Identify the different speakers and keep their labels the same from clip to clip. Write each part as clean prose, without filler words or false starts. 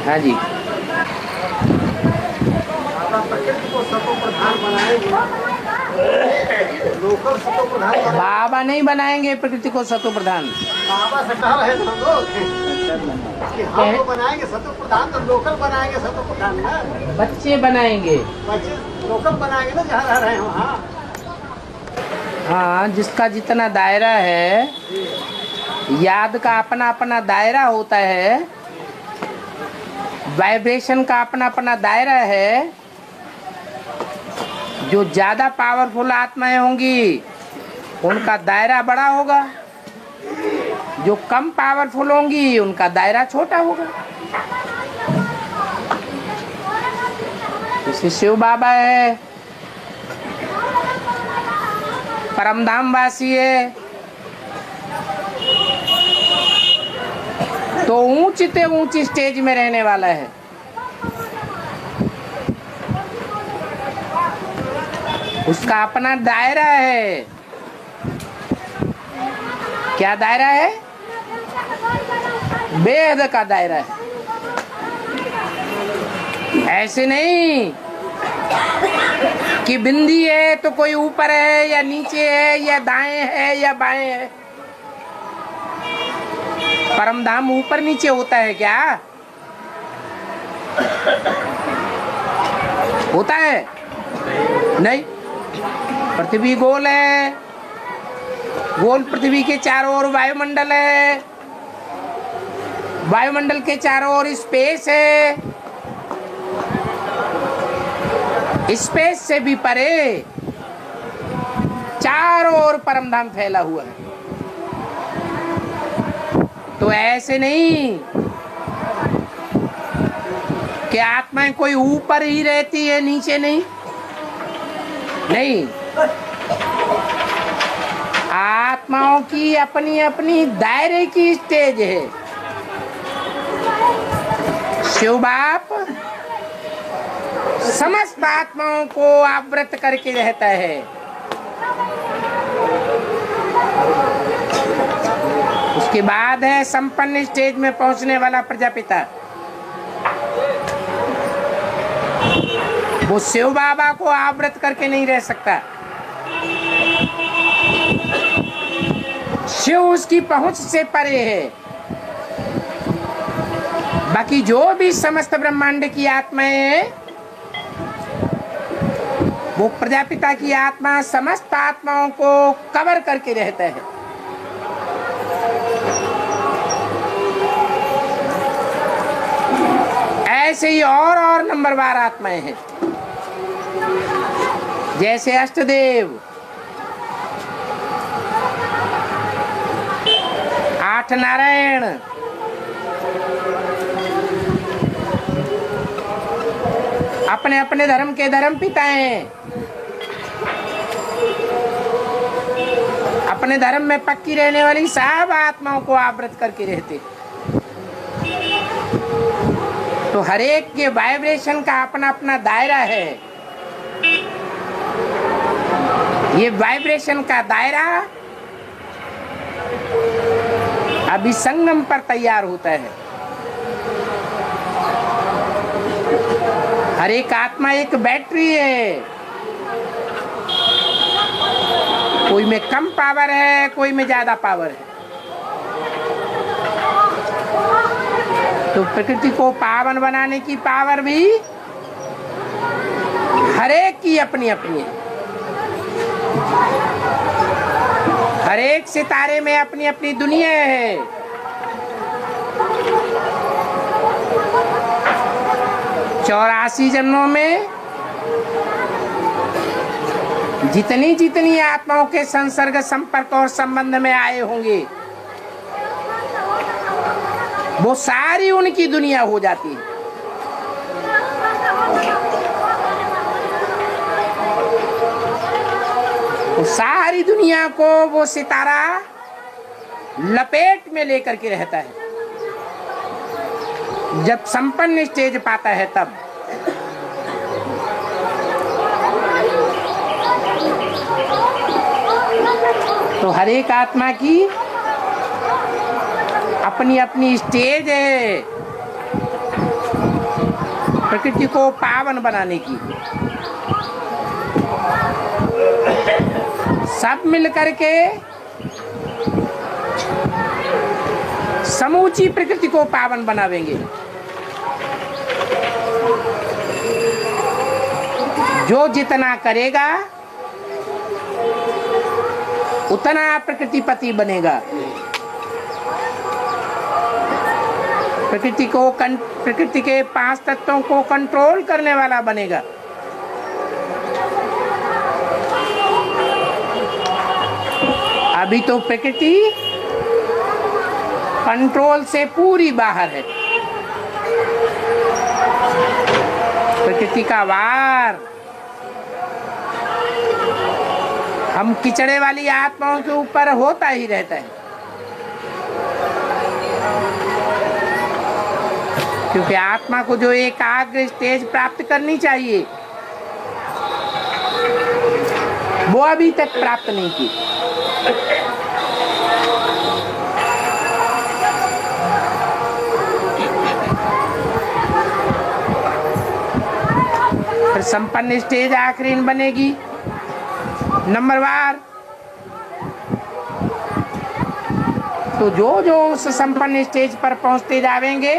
Speaker 1: हाँ जी।
Speaker 2: प्रकृति को सतो प्रधान बनाएंगे, लोकल सतो प्रधान बनाएंगे।
Speaker 1: बाबा नहीं बनाएंगे प्रकृति को सतो प्रधान।
Speaker 2: बाबा से कह रहे थे हम लोग कि हम लोग बनाएंगे सतो प्रधान, तो लोकल बनाएंगे सतो प्रधान ना।
Speaker 1: बच्चे बनाएंगे,
Speaker 2: बच्चे लोकल बनाएंगे ना, जहाँ रह रहे हैं वहाँ।
Speaker 1: हाँ, जिसका जितना दायरा है, याद का अपना अपना दायरा होता है, वाइब्रेशन का अपना अपना दायरा है। जो ज़्यादा पावरफुल आत्माएं होंगी उनका दायरा बड़ा होगा, जो कम पावरफुल होंगी उनका दायरा छोटा होगा। जैसे शिव बाबा है, परमधाम वासी है, तो ऊंचे ऊंची स्टेज में रहने वाला है। उसका अपना दायरा है। क्या दायरा है? बेहद का दायरा है। ऐसे नहीं कि बिंदी है तो कोई ऊपर है या नीचे है या दाएं है या बाएं है। परमधाम ऊपर नीचे होता है क्या? होता है? नहीं। पृथ्वी गोल है, गोल पृथ्वी के चारों ओर वायुमंडल है, वायुमंडल के चारों ओर स्पेस है, स्पेस से भी परे चारों ओर परमधाम फैला हुआ है। तो ऐसे नहीं कि आत्माएं कोई ऊपर ही रहती है नीचे नहीं। नहीं, आत्माओं की अपनी अपनी दायरे की स्टेज है। शिव बाप समस्त आत्माओं को आवृत करके रहता है। उसके बाद है संपन्न स्टेज में पहुंचने वाला प्रजापिता। वो शिव बाबा को आवृत करके नहीं रह सकता। शिव उसकी पहुंच से परे है। बाकी जो भी समस्त ब्रह्मांड की आत्माएं हैं, वो प्रजापिता की आत्मा समस्त आत्माओं को कवर करके रहता है। ऐसे ही और नंबरवार आत्माएं हैं। जैसे अष्टदेव, 8 नारायण, अपने अपने धर्म के धर्म पिता हैं। अपने धर्म में पक्की रहने वाली सब आत्माओं को आवृत करके रहते। तो हर एक के वाइब्रेशन का अपना अपना दायरा है। ये वाइब्रेशन का दायरा अभी संगम पर तैयार होता है। हर एक आत्मा एक बैटरी है। कोई में कम पावर है, कोई में ज्यादा पावर है। तो प्रकृति को पावन बनाने की पावर भी हर एक की अपनी अपनी है। हर एक सितारे में अपनी अपनी दुनिया है। चौरासी जन्मों में जितनी जितनी आत्माओं के संसर्ग, संपर्क और संबंध में आए होंगे, वो सारी उनकी दुनिया हो जाती है। तो सारी दुनिया को वो सितारा लपेट में लेकर के रहता है। जब संपन्न स्टेज पाता है तब तो हर एक आत्मा की अपनी अपनी स्टेज है। प्रकृति को पावन बनाने की। सब मिलकर के समूची प्रकृति को पावन बनावेंगे। जो जितना करेगा उतना प्रकृतिपति बनेगा। प्रकृति के 5 तत्वों को कंट्रोल करने वाला बनेगा। अभी तो प्रकृति कंट्रोल से पूरी बाहर है। प्रकृति का वार हम किचड़े वाली आत्माओं के ऊपर होता ही रहता है, क्योंकि आत्मा को जो एकाग्र स्टेज प्राप्त करनी चाहिए वो अभी तक प्राप्त नहीं की। फिर संपन्न स्टेज आखिरी बनेगी नंबरवार। तो जो उस संपन्न स्टेज पर पहुंचते जाएंगे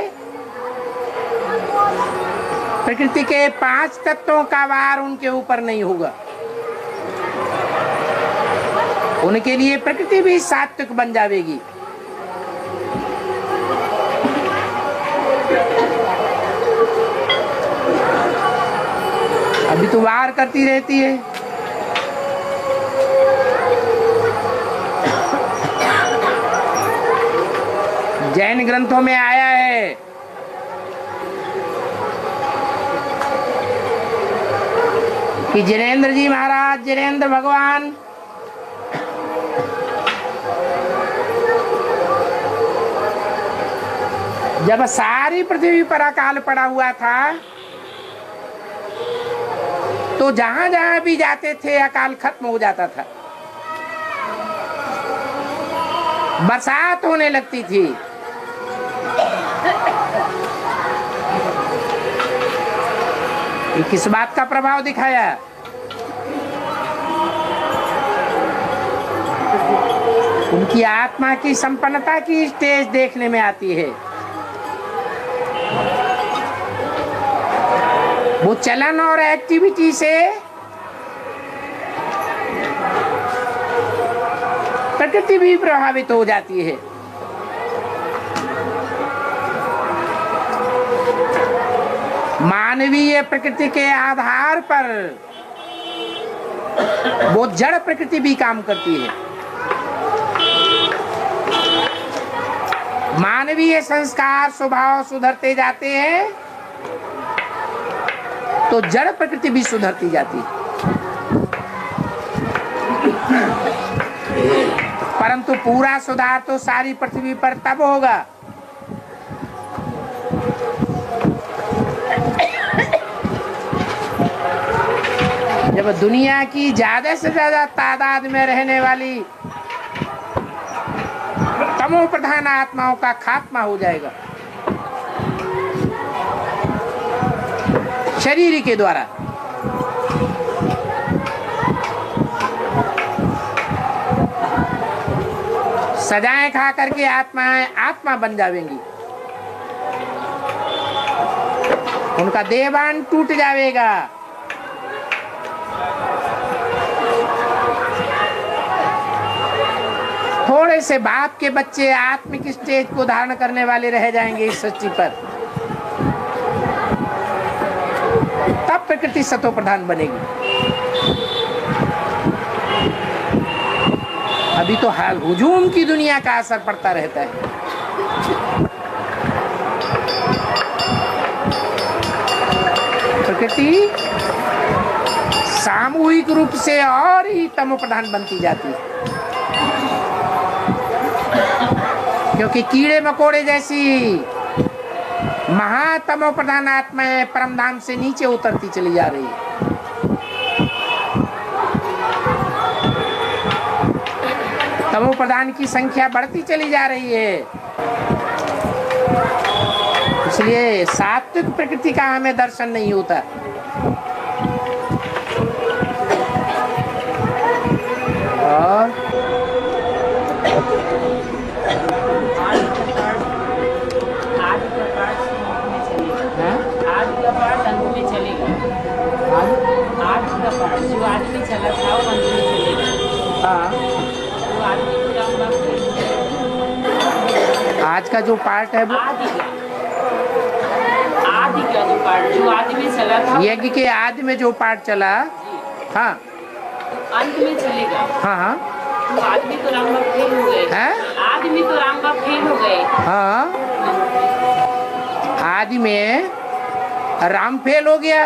Speaker 1: प्रकृति के 5 तत्वों का वार उनके ऊपर नहीं होगा। उनके लिए प्रकृति भी सात्विक बन जाएगी। अभी तो वार करती रहती है। जैन ग्रंथों में आया है कि जिनेंद्र जी महाराज, जिनेंद्र भगवान जब सारी पृथ्वी पर अकाल पड़ा हुआ था तो जहां जहां भी जाते थे अकाल खत्म हो जाता था, बरसात होने लगती थी। ये किस बात का प्रभाव दिखाया? उनकी आत्मा की संपन्नता की स्टेज देखने में आती है। वो चलन और एक्टिविटी से प्रकृति भी प्रभावित हो जाती है। मानवीय प्रकृति के आधार पर वो जड़ प्रकृति भी काम करती है। मानवीय संस्कार स्वभाव सुधरते जाते हैं तो जड़ प्रकृति भी सुधरती जाती है। परंतु पूरा सुधार तो सारी पृथ्वी पर तब होगा जब दुनिया की ज्यादा से ज्यादा तादाद में रहने वाली तमो प्रधान आत्माओं का खात्मा हो जाएगा शरीर के द्वारा। सजाएं खा करके आत्मा बन जाएंगी। उनका देहभान टूट जाएगा। थोड़े से बाप के बच्चे आत्मिक स्टेज को धारण करने वाले रह जाएंगे इस सृष्टि पर। तब प्रकृति सतो प्रधान बनेगी। अभी तो हाल हुजूम की दुनिया का असर पड़ता रहता है। प्रकृति सामूहिक रूप से और ही तमो प्रधान बनती जाती है, क्योंकि कीड़े मकोड़े जैसी महातमो प्रधान आत्माएं परमधाम से नीचे उतरती चली जा रही है। तमो प्रधान की संख्या बढ़ती चली जा रही है। इसलिए सात्विक प्रकृति का हमें दर्शन नहीं होता। और
Speaker 3: जो आदमी चला था वो अंत में चलेगा।
Speaker 1: हाँ,
Speaker 3: वो आदमी को जाऊंगा
Speaker 1: आज का जो पार्ट है वो
Speaker 3: आदि का जो पार्ट जो आदमी चला था
Speaker 1: यज्ञ के आदि में जो पार्ट चला, हाँ
Speaker 3: अंत में चलेगा।
Speaker 1: हाँ हाँ
Speaker 3: तो आदमी तो राम बाप फेल हो गए।
Speaker 1: हैं?
Speaker 3: आदमी तो राम बाप फेल हो गए।
Speaker 1: हाँ, आदि में राम फेल हो गया,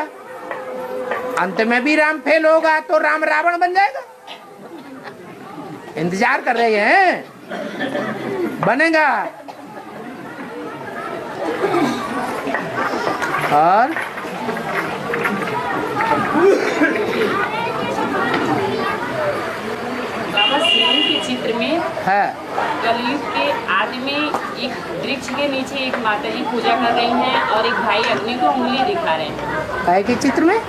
Speaker 1: अंत में भी राम फेल होगा तो राम रावण बन जाएगा। इंतजार कर रहे हैं, बनेगा। और
Speaker 3: बाबा शिव के चित्र में
Speaker 1: है,
Speaker 3: कलयुग के आदमी एक वृक्ष के नीचे एक माता जी पूजा कर रही हैं और एक भाई अग्नि को उंगली दिखा रहे हैं।
Speaker 1: काय के चित्र में,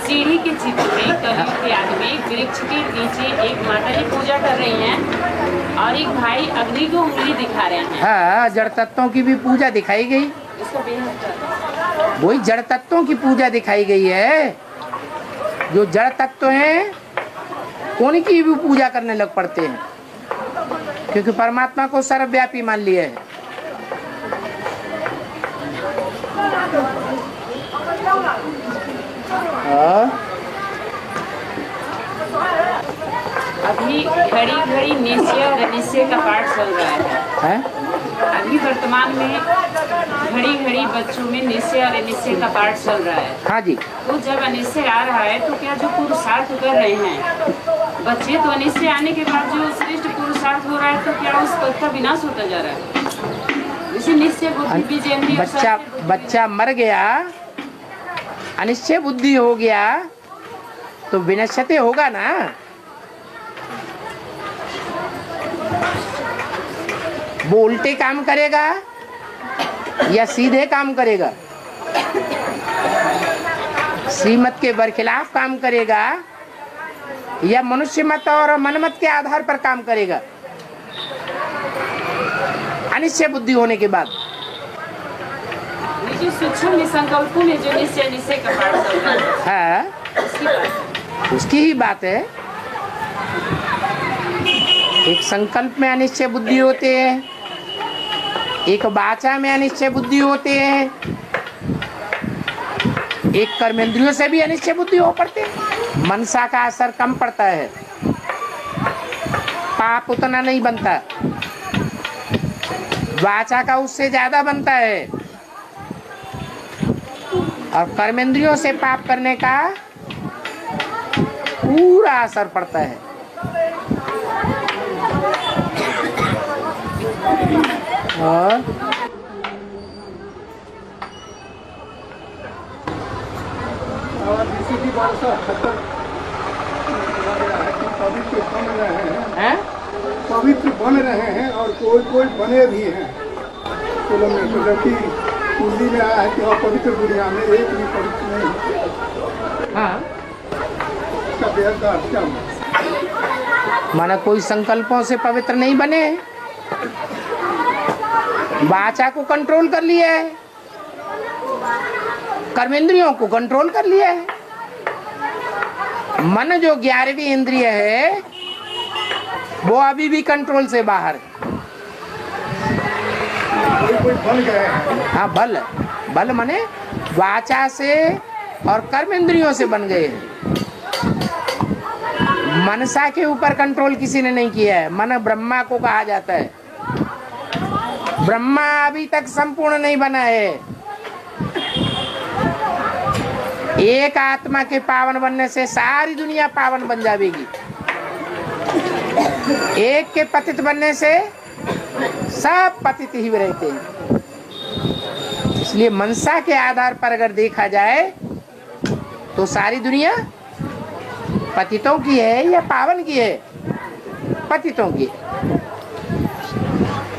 Speaker 3: सीढ़ी के चित्र में कलयुग के आदमी वृक्ष के नीचे एक माता जी पूजा कर रही हैं और एक भाई अग्नि को उंगली दिखा रहे हैं।
Speaker 1: हाँ, जड़ तत्वों की भी पूजा दिखाई गई।
Speaker 3: इसका बेहद
Speaker 1: वही जड़ तत्वों की पूजा दिखाई गई है। जो जड़ तत्व हैं उनकी भी पूजा करने लग पड़ते हैं, क्योंकि परमात्मा को सर्वव्यापी मान लिया है।
Speaker 3: अभी घड़ी घड़ी निश्चय और अनिश्चय का पाठ चल रहा है। अभी वर्तमान में घड़ी घड़ी बच्चों में निश्चय और अनिश्चय का पाठ चल रहा है।
Speaker 1: हाँ जी,
Speaker 3: तो जब अनिश्चय आ रहा है तो क्या जो पुरुषार्थ कर रहे हैं बच्चे, तो अनिश्चय आने के बाद जो श्रेष्ठ पुरुषार्थ हो रहा है तो क्या उस पद का विनाश होता जा रहा है? इसे निश्चय बुद्धि विजयंती
Speaker 1: बच्चा मर गया, अनिश्चय बुद्धि हो गया तो विनश्यते होगा ना। वो उल्टे काम करेगा या सीधे काम करेगा, श्रीमत के बरखिलाफ काम करेगा या मनुष्य मत और मनमत के आधार पर काम करेगा। अनिश्चय बुद्धि होने के बाद
Speaker 3: जो सूक्ष्म संकल्पों में जो निश्चय निश्चय का पाठ चल रहा है,
Speaker 1: है, उसकी ही बात है। एक संकल्प में अनिश्चय बुद्धि होते हैं, एक वाचा में अनिश्चय बुद्धि होते हैं, एक कर्मेंद्रियों से भी अनिश्चय बुद्धि हो पड़ते हैं। मनसा का असर कम पड़ता है, पाप उतना नहीं बनता, वाचा का उससे ज्यादा बनता है, और कर्मेंद्रियों से पाप करने का पूरा असर पड़ता है। और
Speaker 2: किसी की वर्षा खतर पवित्र बन रहे हैं, पवित्र बन रहे हैं और कोई कोई बने भी हैं। तो जबकि कुंडली में आया है कि अपवित्र दुनिया में एक भी पवित्र नहीं।
Speaker 1: हाँ,
Speaker 2: इसका बेहद का अर्थ क्या हुआ?
Speaker 1: माना कोई संकल्पों से पवित्र नहीं बने, वाचा को कंट्रोल कर लिया है, कर्मेंद्रियों को कंट्रोल कर लिया है। मन जो 11वीं इंद्रिय है वो अभी भी कंट्रोल से बाहर।
Speaker 2: कोई बन गए हैं।
Speaker 1: हाँ, बल माने वाचा से और कर्मेंद्रियों से बन गए हैं। मनसा के ऊपर कंट्रोल किसी ने नहीं किया है। मन ब्रह्मा को कहा जाता है। ब्रह्मा अभी तक संपूर्ण नहीं बना है। एक आत्मा के पावन बनने से सारी दुनिया पावन बन जाएगी। एक के पतित बनने से सब पतित ही रहते हैं। इसलिए मनसा के आधार पर अगर देखा जाए तो सारी दुनिया पतितों की है या पावन की है? पतितों की।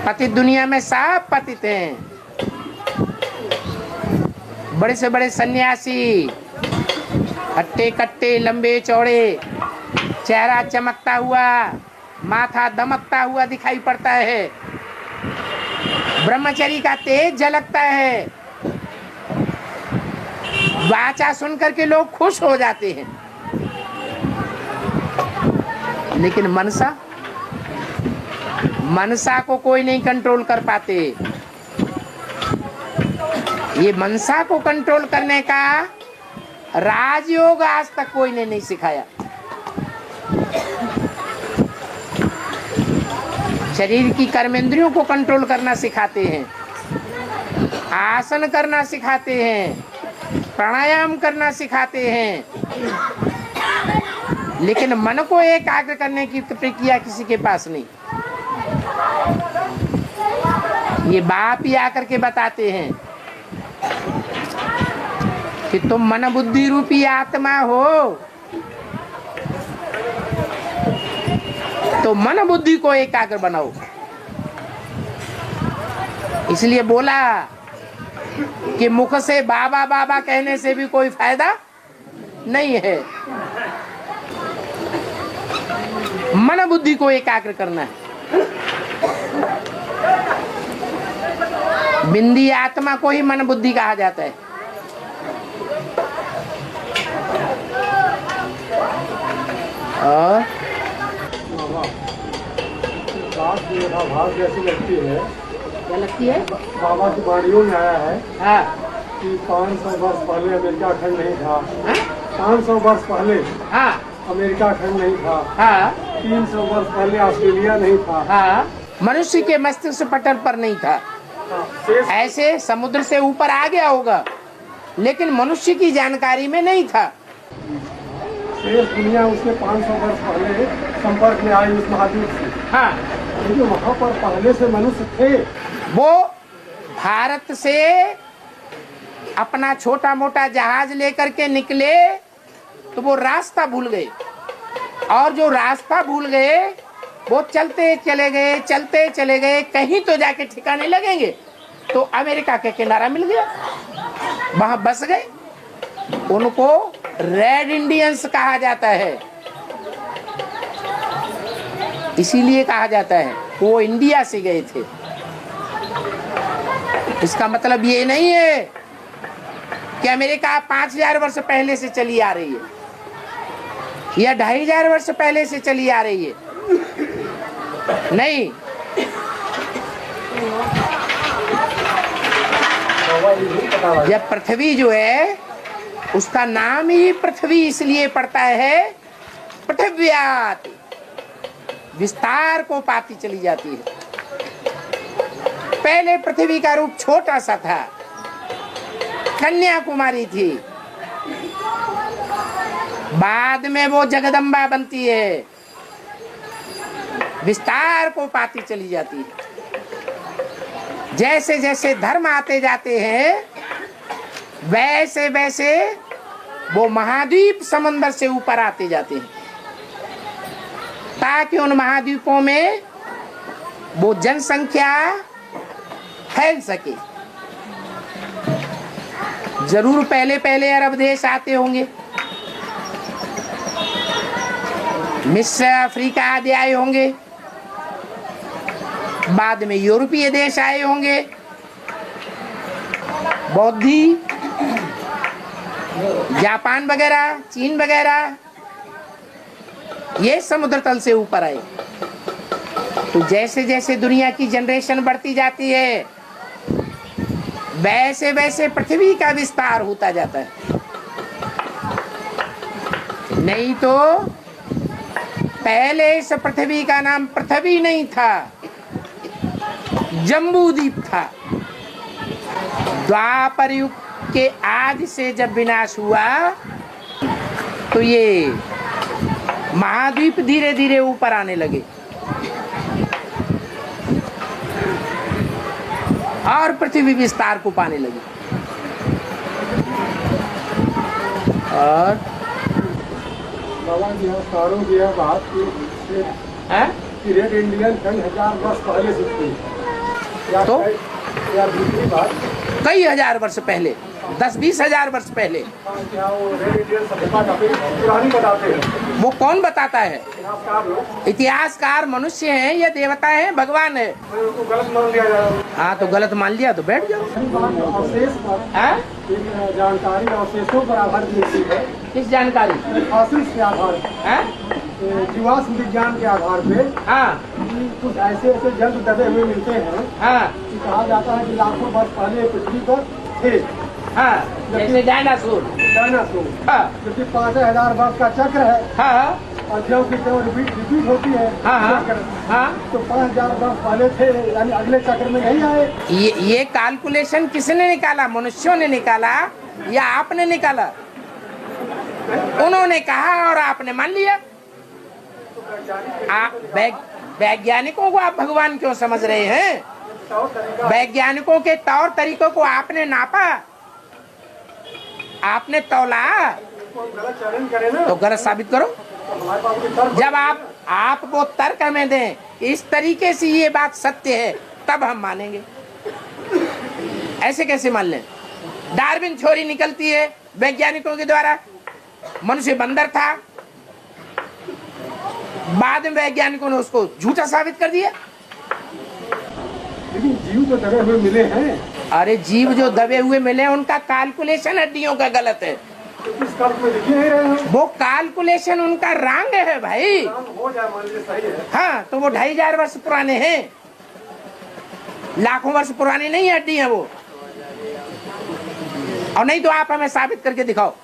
Speaker 1: पतित दुनिया में सब पतित हैं। बड़े से बड़े सन्यासी, हट्टे कट्टे, लंबे चौड़े, चेहरा चमकता हुआ, माथा दमकता हुआ दिखाई पड़ता है, ब्रह्मचर्य का तेज झलकता है, वाचा सुन करके लोग खुश हो जाते हैं। लेकिन मनसा को कोई नहीं कंट्रोल कर पाते। ये मनसा को कंट्रोल करने का राजयोग आज तक कोई ने नहीं सिखाया। शरीर की कर्मेंद्रियों को कंट्रोल करना सिखाते हैं, आसन करना सिखाते हैं, प्राणायाम करना सिखाते हैं, लेकिन मन को एकाग्र करने की प्रक्रिया किसी के पास नहीं। ये बाप ही आकर के बताते हैं कि तुम मन बुद्धि रूपी आत्मा हो, तो मन बुद्धि को एकाग्र बनाओ। इसलिए बोला कि मुख से बाबा बाबा कहने से भी कोई फायदा नहीं है, मन बुद्धि को एकाग्र करना है। बिंदी आत्मा को ही मन बुद्धि कहा जाता है। और
Speaker 2: भाव जैसी लगती है,
Speaker 1: क्या लगती है?
Speaker 2: बाबा की वाणियों में आया है
Speaker 1: हाँ,
Speaker 2: कि 500 वर्ष पहले अमेरिका खंड नहीं था। 500 वर्ष पहले
Speaker 1: हाँ,
Speaker 2: अमेरिका खंड नहीं था।
Speaker 1: हाँ,
Speaker 2: 300 वर्ष पहले ऑस्ट्रेलिया नहीं था।
Speaker 1: हाँ, मनुष्य के मस्तिष्क पटल पर नहीं था। ऐसे समुद्र से ऊपर आ गया होगा, लेकिन मनुष्य की जानकारी में नहीं था।
Speaker 2: शेष दुनिया उसके 500 वर्ष पहले संपर्क में आई उस महाद्वीप से।
Speaker 1: हाँ,
Speaker 2: जो वहाँ पर पहले से मनुष्य थे,
Speaker 1: वो भारत से अपना छोटा मोटा जहाज लेकर के निकले तो वो रास्ता भूल गए, और जो रास्ता भूल गए वो चलते चले गए, कहीं तो जाके ठिकाने लगेंगे, तो अमेरिका के किनारा मिल गया, वहां बस गए। उनको रेड इंडियंस कहा जाता है। इसीलिए कहा जाता है वो इंडिया से गए थे। इसका मतलब ये नहीं है कि अमेरिका 5000 वर्ष पहले से चली आ रही है या 2500 वर्ष पहले से चली आ रही है, नहीं। जब पृथ्वी जो है उसका नाम ही पृथ्वी इसलिए पड़ता है, पृथ्व्यात्, विस्तार को पाती चली जाती है। पहले पृथ्वी का रूप छोटा सा था, कन्याकुमारी थी, बाद में वो जगदम्बा बनती है, विस्तार को पाती चली जाती है। जैसे जैसे धर्म आते जाते हैं, वैसे वैसे वो महाद्वीप समंदर से ऊपर आते जाते हैं, ताकि उन महाद्वीपों में वो जनसंख्या फैल सके। जरूर पहले पहले अरब देश आते होंगे, मिस्र, अफ्रीका आदि आए होंगे, बाद में यूरोपीय देश आए होंगे, बौद्धी, जापान वगैरह, चीन वगैरह, ये समुद्र तल से ऊपर आए। तो जैसे जैसे दुनिया की जनरेशन बढ़ती जाती है, वैसे वैसे पृथ्वी का विस्तार होता जाता है। नहीं तो पहले इस पृथ्वी का नाम पृथ्वी नहीं था, जम्बूद्वीप था। द्वापर युग के आदि से जब विनाश हुआ तो ये महाद्वीप धीरे धीरे ऊपर आने लगे और पृथ्वी विस्तार को पाने लगी। और
Speaker 2: बाबा जी सारों की बात की रेड इंडियन कई हजार वर्ष पहले से थी,
Speaker 1: तो
Speaker 2: या दूसरी बात
Speaker 1: कई हजार वर्ष पहले, 10-20 हजार वर्ष पहले।
Speaker 2: क्या वो रेडिएशन सभ्यता का पुरानी बताते हैं?
Speaker 1: वो कौन बताता है?
Speaker 2: इतिहासकार लोग।
Speaker 1: इतिहासकार मनुष्य हैं या देवता है, भगवान है?
Speaker 2: उनको गलत मान लिया जा रहा है।
Speaker 1: हाँ तो गलत मान लिया तो बैठ जाओ।
Speaker 2: अवशेष पर
Speaker 1: हाँ?
Speaker 2: जानकारी अवशेषों पर आधारित मिलती है।
Speaker 1: किस जानकारी?
Speaker 2: फॉसिल्स के आधार पर,
Speaker 1: हाँ?
Speaker 2: जीवाश्म विज्ञान के आधार पे
Speaker 1: हाँ
Speaker 2: कि कुछ ऐसे ऐसे जंतु दबे हुए मिलते हैं
Speaker 1: हाँ
Speaker 2: कि कहा जाता है कि लाखों वर्ष पहले पृथ्वी पर थे
Speaker 1: हाँ, जैसे डायनासोर।
Speaker 2: डायनासोर,
Speaker 1: हाँ
Speaker 2: क्योंकि 5000 वर्ष का चक्र है
Speaker 1: हाँ
Speaker 2: और ज्यों की त्यों रिपीट होती है
Speaker 1: हाँ हाँ
Speaker 2: चक्र।
Speaker 1: हाँ।
Speaker 2: तो 5000 वर्ष पहले थे, यानी अगले चक्र में नहीं आए।
Speaker 1: ये कैलकुलेशन किसने निकाला? मनुष्यों ने निकाला या आपने निकाला? उन्होंने कहा और आपने मान लिया। आप वैज्ञानिकों को आप भगवान क्यों समझ रहे हैं? वैज्ञानिकों के तौर तरीकों को आपने नापा, आपने तौला,
Speaker 2: गलत चैलेंज करे ना,
Speaker 1: तो गलत साबित करो।
Speaker 2: हमारे पास कोई तर्क
Speaker 1: जब आप वो तर्क हमें दें इस तरीके से ये बात सत्य है तब हम मानेंगे। ऐसे कैसे मान लें? डार्विन थ्योरी निकलती है वैज्ञानिकों के द्वारा, मनुष्य बंदर था, बाद में वैज्ञानिकों ने उसको झूठा साबित कर दिया।
Speaker 2: लेकिन जीव तो दबे हुए मिले हैं।
Speaker 1: अरे जीव जो दबे हुए मिले उनका कैलकुलेशन हड्डियों का गलत है।
Speaker 2: इस कल्प में दिख नहीं रहे हैं।
Speaker 1: वो कैलकुलेशन उनका रंग है भाई।
Speaker 2: हो जाए मान लीजिए सही है।
Speaker 1: हाँ तो वो 2500 वर्ष पुराने हैं, लाखों वर्ष पुरानी नहीं हड्डी है वो। और नहीं तो आप हमें साबित करके दिखाओ।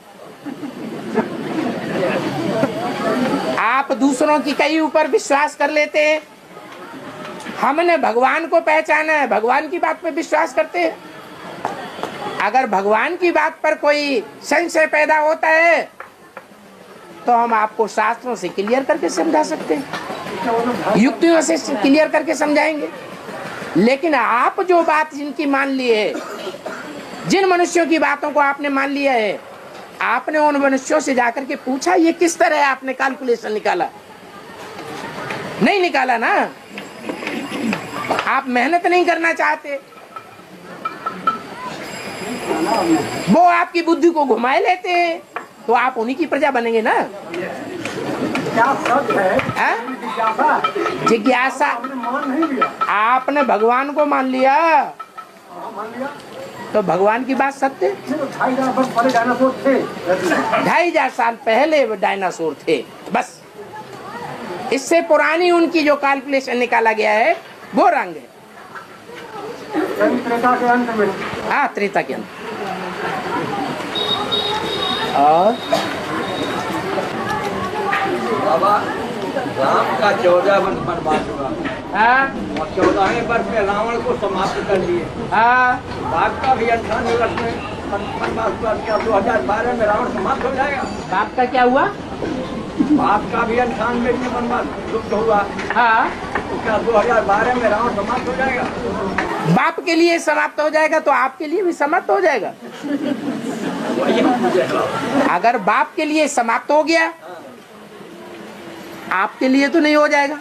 Speaker 1: आप दूसरों की कई ऊपर विश्वास कर लेते हैं, हमने भगवान को पहचाना है, भगवान की बात पे विश्वास करते हैं। अगर भगवान की बात पर कोई संशय पैदा होता है तो हम आपको शास्त्रों से क्लियर करके समझा सकते हैं, युक्तियों से क्लियर करके समझाएंगे। लेकिन आप जो बात जिनकी मान ली है, जिन मनुष्यों की बातों को आपने मान लिया है, आपने उन मनुष्यों से जाकर के पूछा ये किस तरह आपने कैलकुलेशन निकाला? नहीं निकाला ना। आप मेहनत नहीं करना चाहते, वो आपकी बुद्धि को घुमाए लेते हैं, तो आप उन्हीं की प्रजा बनेंगे ना।
Speaker 2: क्या सत्य है?
Speaker 1: जिज्ञासा।
Speaker 2: आपने मान नहीं लिया।
Speaker 1: आपने भगवान को मान लिया
Speaker 2: मान लिया
Speaker 1: तो भगवान की बात सत्य।
Speaker 2: 2500 वर्ष पहले डायनासोर थे।
Speaker 1: 2500 साल पहले वो डायनासोर थे, बस। इससे पुरानी उनकी जो कैलकुलेशन निकाला गया है वो रंग है।
Speaker 2: त्रेता के अंत में।
Speaker 1: हाँ त्रेता के अंत। और
Speaker 4: बाबा राम का 14 वर्ष वनवास हुआ
Speaker 1: हाँ
Speaker 4: और 14वें वर्ष में रावण को समाप्त कर लिए।
Speaker 1: हाँ
Speaker 4: बाघ का भी 98 वर्ष में वनवास हुआ। क्या 2012 में रावण समाप्त हो जाएगा?
Speaker 1: बाप का क्या हुआ?
Speaker 4: बाघ का भी 98 में वनवास लुप्त हुआ।
Speaker 1: हाँ
Speaker 4: तो क्या 2012 में रावण समाप्त हो जाएगा?
Speaker 1: बाप के लिए समाप्त हो जाएगा तो आपके लिए भी समाप्त हो जाएगा।
Speaker 4: वही हम पूछ रहे हैं।
Speaker 1: अगर बाप के लिए समाप्त हो गया, आपके लिए तो नहीं हो जाएगा।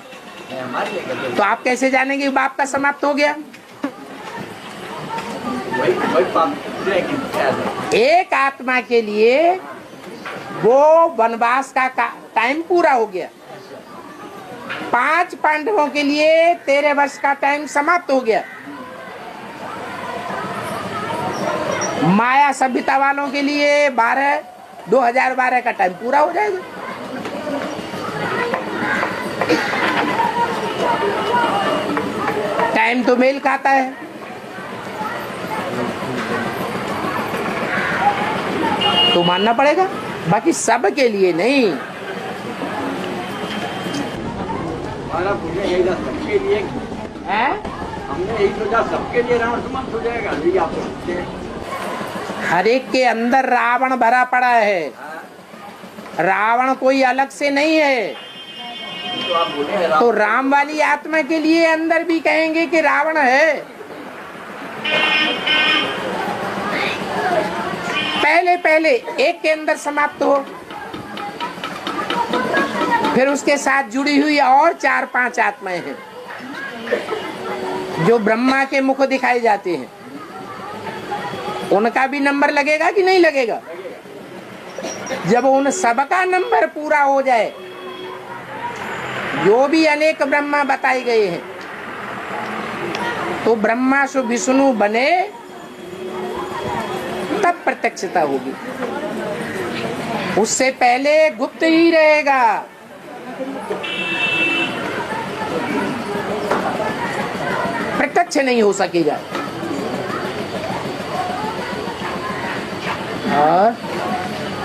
Speaker 4: हमारे लिए कहते
Speaker 1: तो आप कैसे जानेंगे कि बाप का समाप्त हो गया?
Speaker 4: वही पाप लेकिन क्या है?
Speaker 1: एक आत्मा के लिए वो वनवास का टाइम पूरा हो गया, 5 पांडवों के लिए 13 वर्ष का टाइम समाप्त हो गया, माया सभ्यता वालों के लिए 2012 का टाइम पूरा हो जाएगा। टाइम तो मेल खाता है। तो मानना पड़ेगा, बाकी सब के लिए नहीं।
Speaker 4: हमारा पूछे यही था सबके लिए
Speaker 1: है?
Speaker 4: हमने यही सोचा सबके लिए रावण समाप्त हो जाएगा। यही आप सोचते हैं।
Speaker 1: हर एक के अंदर रावण भरा पड़ा है। रावण कोई अलग से नहीं है।
Speaker 4: तो आप बोले हैं
Speaker 1: तो राम वाली आत्मा के लिए अंदर भी कहेंगे कि रावण है। पहले एक के अंदर समाप्त हो, फिर उसके साथ जुड़ी हुई और 4-5 आत्माएं हैं जो ब्रह्मा के मुख दिखाई जाती हैं। उनका भी नंबर लगेगा कि नहीं लगेगा? जब उन सबका नंबर पूरा हो जाए, जो भी अनेक ब्रह्मा बताए गए हैं, तो ब्रह्मा सु विष्णु बने तब प्रत्यक्षता होगी। उससे पहले गुप्त ही रहेगा। प्रत्यक्ष नहीं हो सकेगा।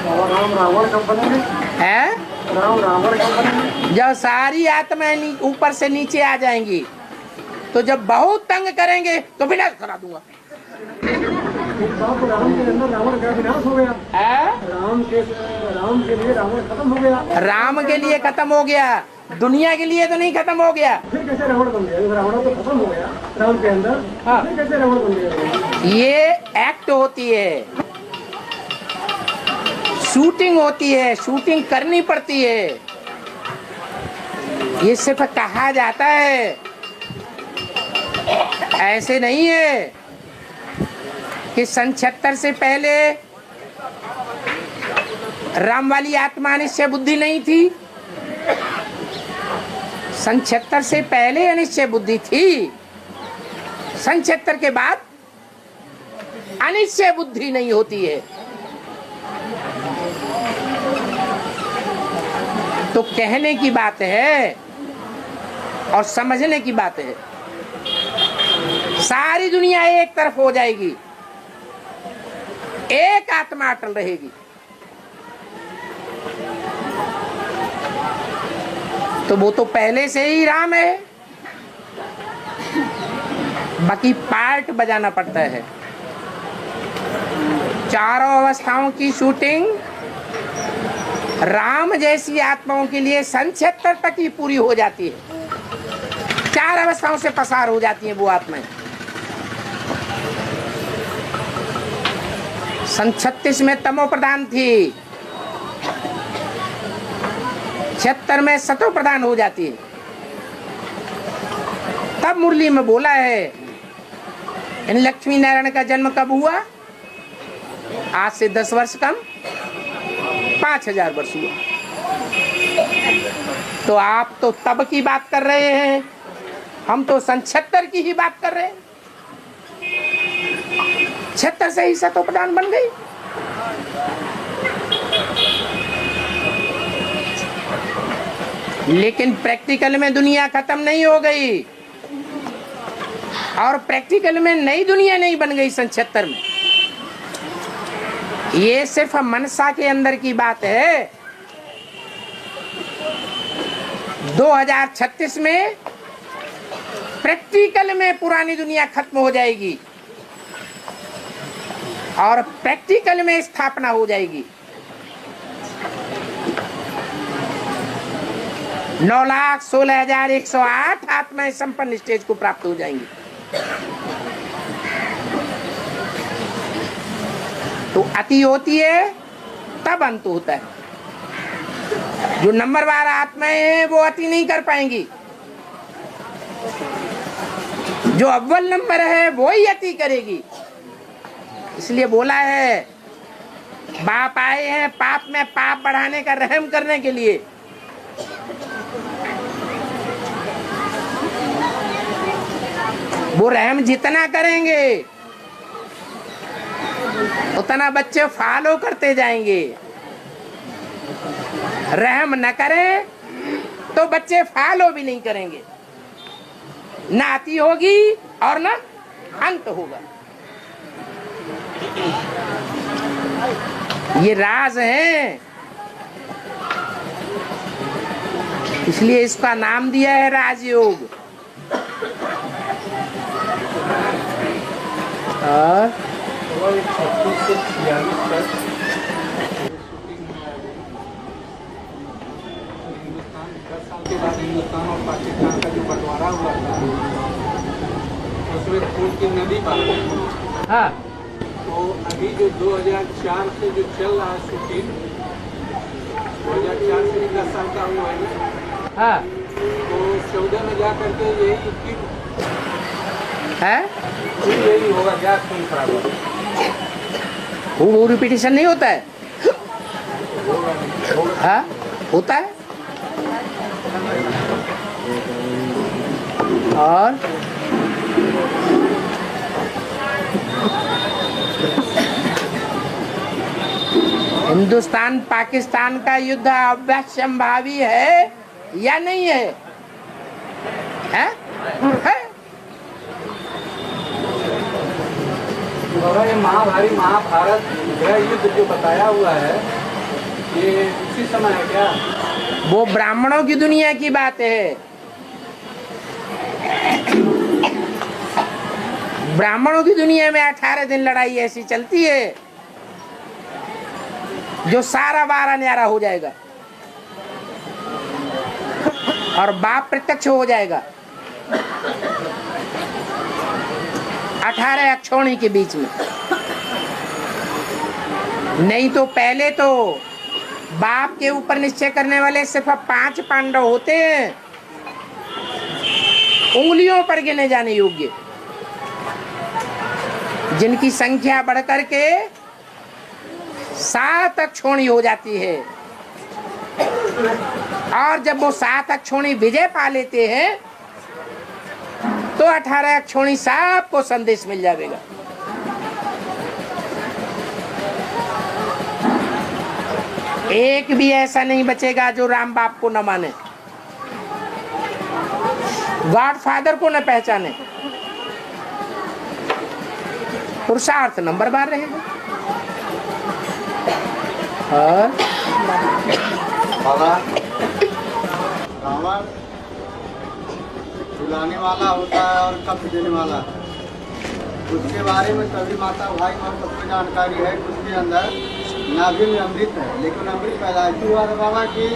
Speaker 1: और
Speaker 2: राम रावण कब बनेंगे?
Speaker 1: है
Speaker 2: राम रावण कब बनेंगे?
Speaker 1: जब सारी आत्माएं ऊपर से नीचे आ जाएंगी, तो जब बहुत तंग करेंगे तो विनाश करा दूंगा।
Speaker 2: एक बात, राम के अंदर रावण का विनाश हो गया।
Speaker 1: है?
Speaker 2: राम के लिए रावण खत्म हो गया।
Speaker 1: राम के लिए खत्म हो गया, दुनिया के लिए तो नहीं खत्म हो गया।
Speaker 2: फिर कैसे रावण बन गया? रावण तो खत्म हो गया राम के अंदर।
Speaker 1: हाँ।
Speaker 2: फिर कैसे रावण बन गया?
Speaker 1: ये एक्ट होती है, शूटिंग होती है, शूटिंग करनी पड़ती है। ये सिर्फ कहा जाता है, ऐसे नहीं है कि सन 76 से पहले राम वाली आत्मा निश्चय बुद्धि नहीं थी। सन 76 से पहले अनिश्चय बुद्धि थी। सन 76 के बाद अनिश्चय बुद्धि नहीं होती है। तो कहने की बात है और समझने की बात है। सारी दुनिया एक तरफ हो जाएगी, एक आत्मा अटल रहेगी। तो वो तो पहले से ही राम है, बाकी पार्ट बजाना पड़ता है। चारों अवस्थाओं की शूटिंग राम जैसी आत्माओं के लिए सन 76 तक ही पूरी हो जाती है। 4 अवस्थाओं से पसार हो जाती हैं वो आत्माएं। सन 36 में तमो प्रधान थी, 76 में सतो प्रधान हो जाती है। तब मुरली में बोला है, इन लक्ष्मी नारायण का जन्म कब हुआ? आज से 10 वर्ष कम 5000 वर्ष हुआ। तो आप तो तब की बात कर रहे हैं, हम तो सन 76 की ही बात कर रहे हैं। 76 से ही सतो प्रधान बन गई। लेकिन प्रैक्टिकल में दुनिया खत्म नहीं हो गई, और प्रैक्टिकल में नई दुनिया नहीं बन गई सन 76 में। ये सिर्फ मनसा के अंदर की बात है। 2036 में प्रैक्टिकल में पुरानी दुनिया खत्म हो जाएगी और प्रैक्टिकल में स्थापना हो जाएगी। 9,16,108 आत्माएं संपन्न स्टेज को प्राप्त हो जाएंगी। तो अति होती है तब अंत होता है। जो नंबरवार आत्माएं हैं वो अति नहीं कर पाएंगी, जो अव्वल नंबर है वो ही अति करेगी। इसलिए बोला है, बाप आए हैं पाप में पाप बढ़ाने का रहम करने के लिए। वो रहम जितना करेंगे उतना बच्चे फॉलो करते जाएंगे। रहम न करें तो बच्चे फॉलो भी नहीं करेंगे, ना अति होगी और ना अंत होगा। ये राज है, इसलिए इसका नाम दिया है राजयोग। और
Speaker 2: 36 से 46 तक हिंदुस्तान 10 साल के बाद हिंदुस्तान और पाकिस्तान का जो बंटवारा हुआ था, उसमें खून की नदी बन गई।
Speaker 1: हाँ,
Speaker 2: तो अभी जो 2004 से जो चल रहा है शूटिंग, 2004 से 10 साल का हुआ है ना,
Speaker 1: हाँ,
Speaker 2: तो 14 में जा करके यही
Speaker 1: है,
Speaker 2: यही होगा, गैस खून खराब होगा।
Speaker 1: वो रिपीटेशन नहीं होता है? हाँ होता है। और हिंदुस्तान पाकिस्तान का युद्ध अवश्यंभावी है या नहीं है? है?
Speaker 4: बाबा ये महाभारी महाभारत गृह युद्ध जो बताया हुआ है ये उसी समय है क्या?
Speaker 1: वो ब्राह्मणों की दुनिया की बात है। ब्राह्मणों की दुनिया में 18 दिन लड़ाई ऐसी चलती है जो सारा बारा न्यारा हो जाएगा और बाप प्रत्यक्ष हो जाएगा 18 अक्षौणी के बीच में। नहीं तो पहले तो बाप के ऊपर निश्चय करने वाले सिर्फ 5 पांडव होते हैं, उंगलियों पर गिने जाने योग्य, जिनकी संख्या बढ़कर के 7 अक्षौणी हो जाती है। और जब वो 7 अक्षौणी विजय पा लेते हैं तो 18 अक्षौणी सबको संदेश मिल जाएगा। एक भी ऐसा नहीं बचेगा जो राम बाप को न माने, गॉड फादर को न पहचाने। पुरुषार्थ नंबर बार रहेगा। और
Speaker 5: रावण बुलाने वाला होता है और कप देने वाला, उसके बारे में सभी माता भाई और सबको जानकारी है। उसके अंदर नाभि में अमृत है, लेकिन अमृत पैदाइशी हुआ था बाबा की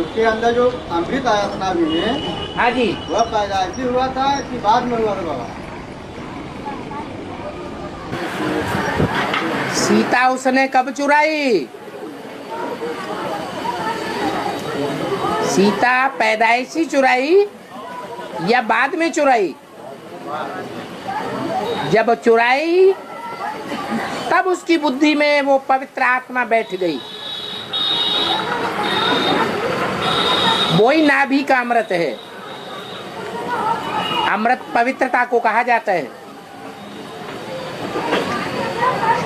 Speaker 5: उसके अंदर जो अमृत आया था नाभि में,
Speaker 1: हाँ जी,
Speaker 5: वह पैदाइशी हुआ था कि बाद में हुआ था बाबा?
Speaker 1: सीता उसने कब चुराई? सीता पैदाइशी चुराई या बाद में चुराई? जब चुराई तब उसकी बुद्धि में वो पवित्र आत्मा बैठ गई। वो ही नाभि का अमृत है। अमृत पवित्रता को कहा जाता है।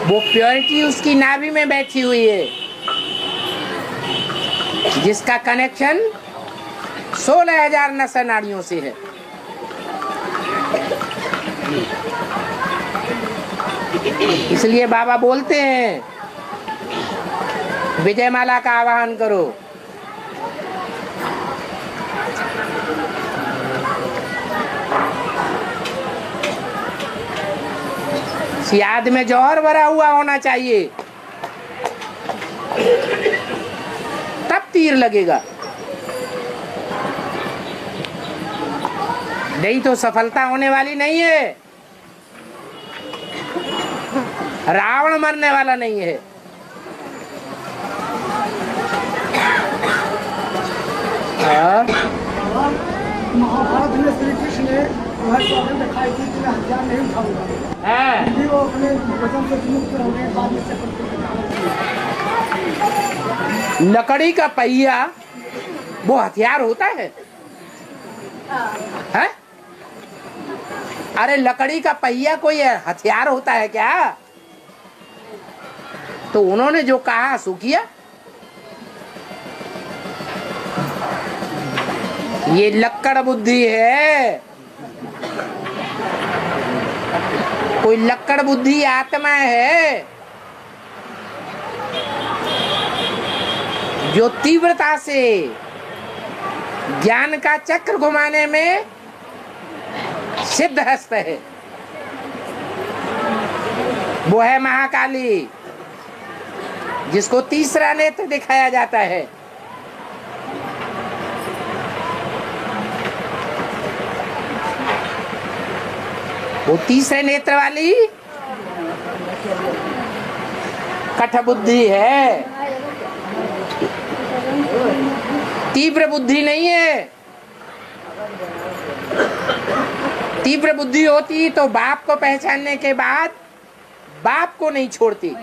Speaker 1: वो प्योरिटी उसकी नाभि में बैठी हुई है, जिसका कनेक्शन 16,000 नसा नाड़ियों से है। इसलिए बाबा बोलते हैं विजयमाला का आवाहन करो। याद में जौहर भरा हुआ होना चाहिए, तब तीर लगेगा, नहीं तो सफलता होने वाली नहीं है। रावण मरने वाला नहीं है।
Speaker 2: महाभारत में श्री कृष्ण ने दिखाई थी कि मैं हथियार नहीं उठाऊंगा, वो अपने वचन से मुक्त होने बाद में
Speaker 1: लकड़ी का पहिया वो हथियार होता है? हैं? अरे लकड़ी का पहिया कोई हथियार होता है क्या? तो उन्होंने जो कहा सो किया। ये लक्कड़ बुद्धि है, कोई लक्कड़ बुद्धि आत्मा है जो तीव्रता से ज्ञान का चक्र घुमाने में सिद्धहस्त है। वो है महाकाली, जिसको तीसरा नेत्र दिखाया जाता है। वो तीसरे नेत्र वाली कठबुद्धि है, तीव्र बुद्धि नहीं है। तीव्र बुद्धि होती तो बाप को पहचानने के बाद बाप को नहीं छोड़ती।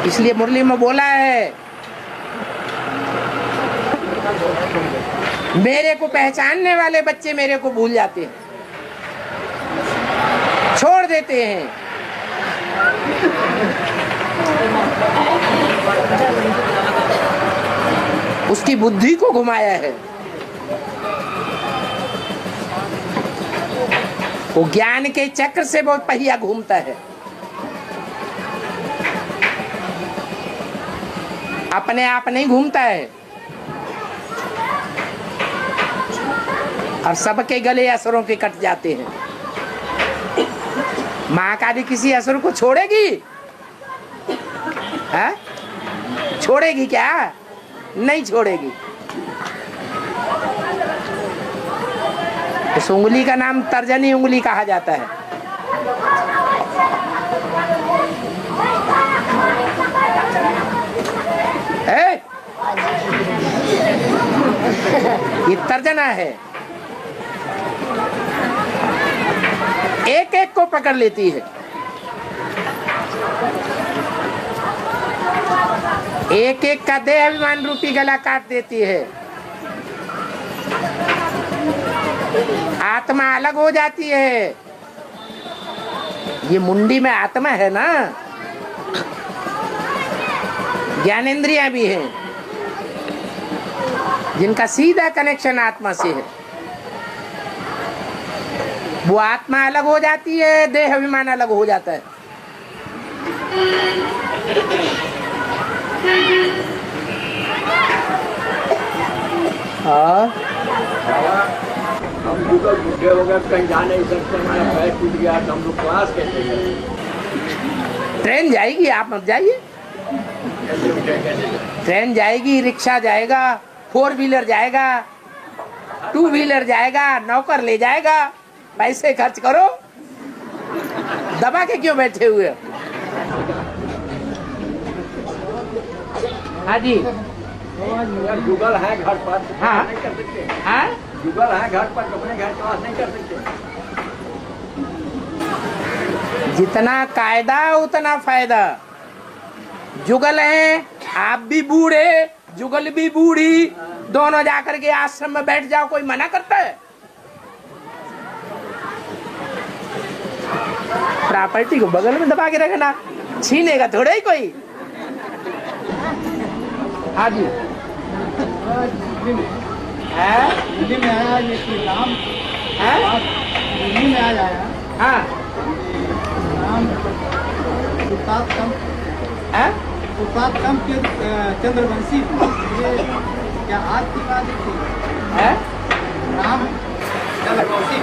Speaker 1: इसलिए मुरली में बोला है, मेरे को पहचानने वाले बच्चे मेरे को भूल जाते हैं, छोड़ देते हैं। उसकी बुद्धि को घुमाया है। वो ज्ञान के चक्र से बहुत पहिया घूमता है। अपने आप नहीं घूमता है और सबके गले असुरों के कट जाते हैं। महाकाली किसी असुर को छोड़ेगी? है? छोड़ेगी क्या? नहीं छोड़ेगी। इस उंगली का नाम तर्जनी उंगली कहा जाता है। ये तर्जना है, एक एक को पकड़ लेती है। एक एक का देह अभिमान रूपी गला काट देती है। आत्मा अलग हो जाती है। ये मुंडी में आत्मा है ना, ज्ञानेंद्रियां भी हैं जिनका सीधा कनेक्शन आत्मा से है। वो आत्मा अलग हो जाती है, देह अभिमान अलग हो जाता है।
Speaker 6: हम गूगल बुढ़े हो गए, कहीं जा नहीं सकते, हमारा पैर टूट गया तो हम लोग क्लास कैसे करें?
Speaker 1: ट्रेन जाएगी, आप मत जाइए। ट्रेन जाएगी, रिक्शा जाएगा, 4 व्हीलर जाएगा, 2 व्हीलर जाएगा, नौकर ले जाएगा। पैसे खर्च करो, दबा के क्यों बैठे हुए? हाँ जी,
Speaker 6: गूगल है घर पर,
Speaker 1: हाँ
Speaker 6: नहीं कर सकते।
Speaker 1: हाँ,
Speaker 6: गूगल है घर पर, अपने घर क्लास नहीं कर सकते।
Speaker 1: जितना कायदा उतना फायदा। जुगल है, आप भी बूढ़े, जुगल भी बूढ़ी, दोनों जाकर के आश्रम में बैठ जाओ, कोई मना करता है? प्रॉपर्टी को बगल में दबा के रखना, छीनेगा थोड़ा ही कोई। हाँ जी,
Speaker 5: दिल्ली में आया ये कोई राम
Speaker 1: है?
Speaker 5: दिल्ली में आया है
Speaker 1: हाँ
Speaker 5: राम पुरुषोत्तम
Speaker 1: है?
Speaker 5: पुरुषोत्तम के चंद्रवंशी, ये क्या आज की बात
Speaker 1: है?
Speaker 5: राम चंद्रवंशी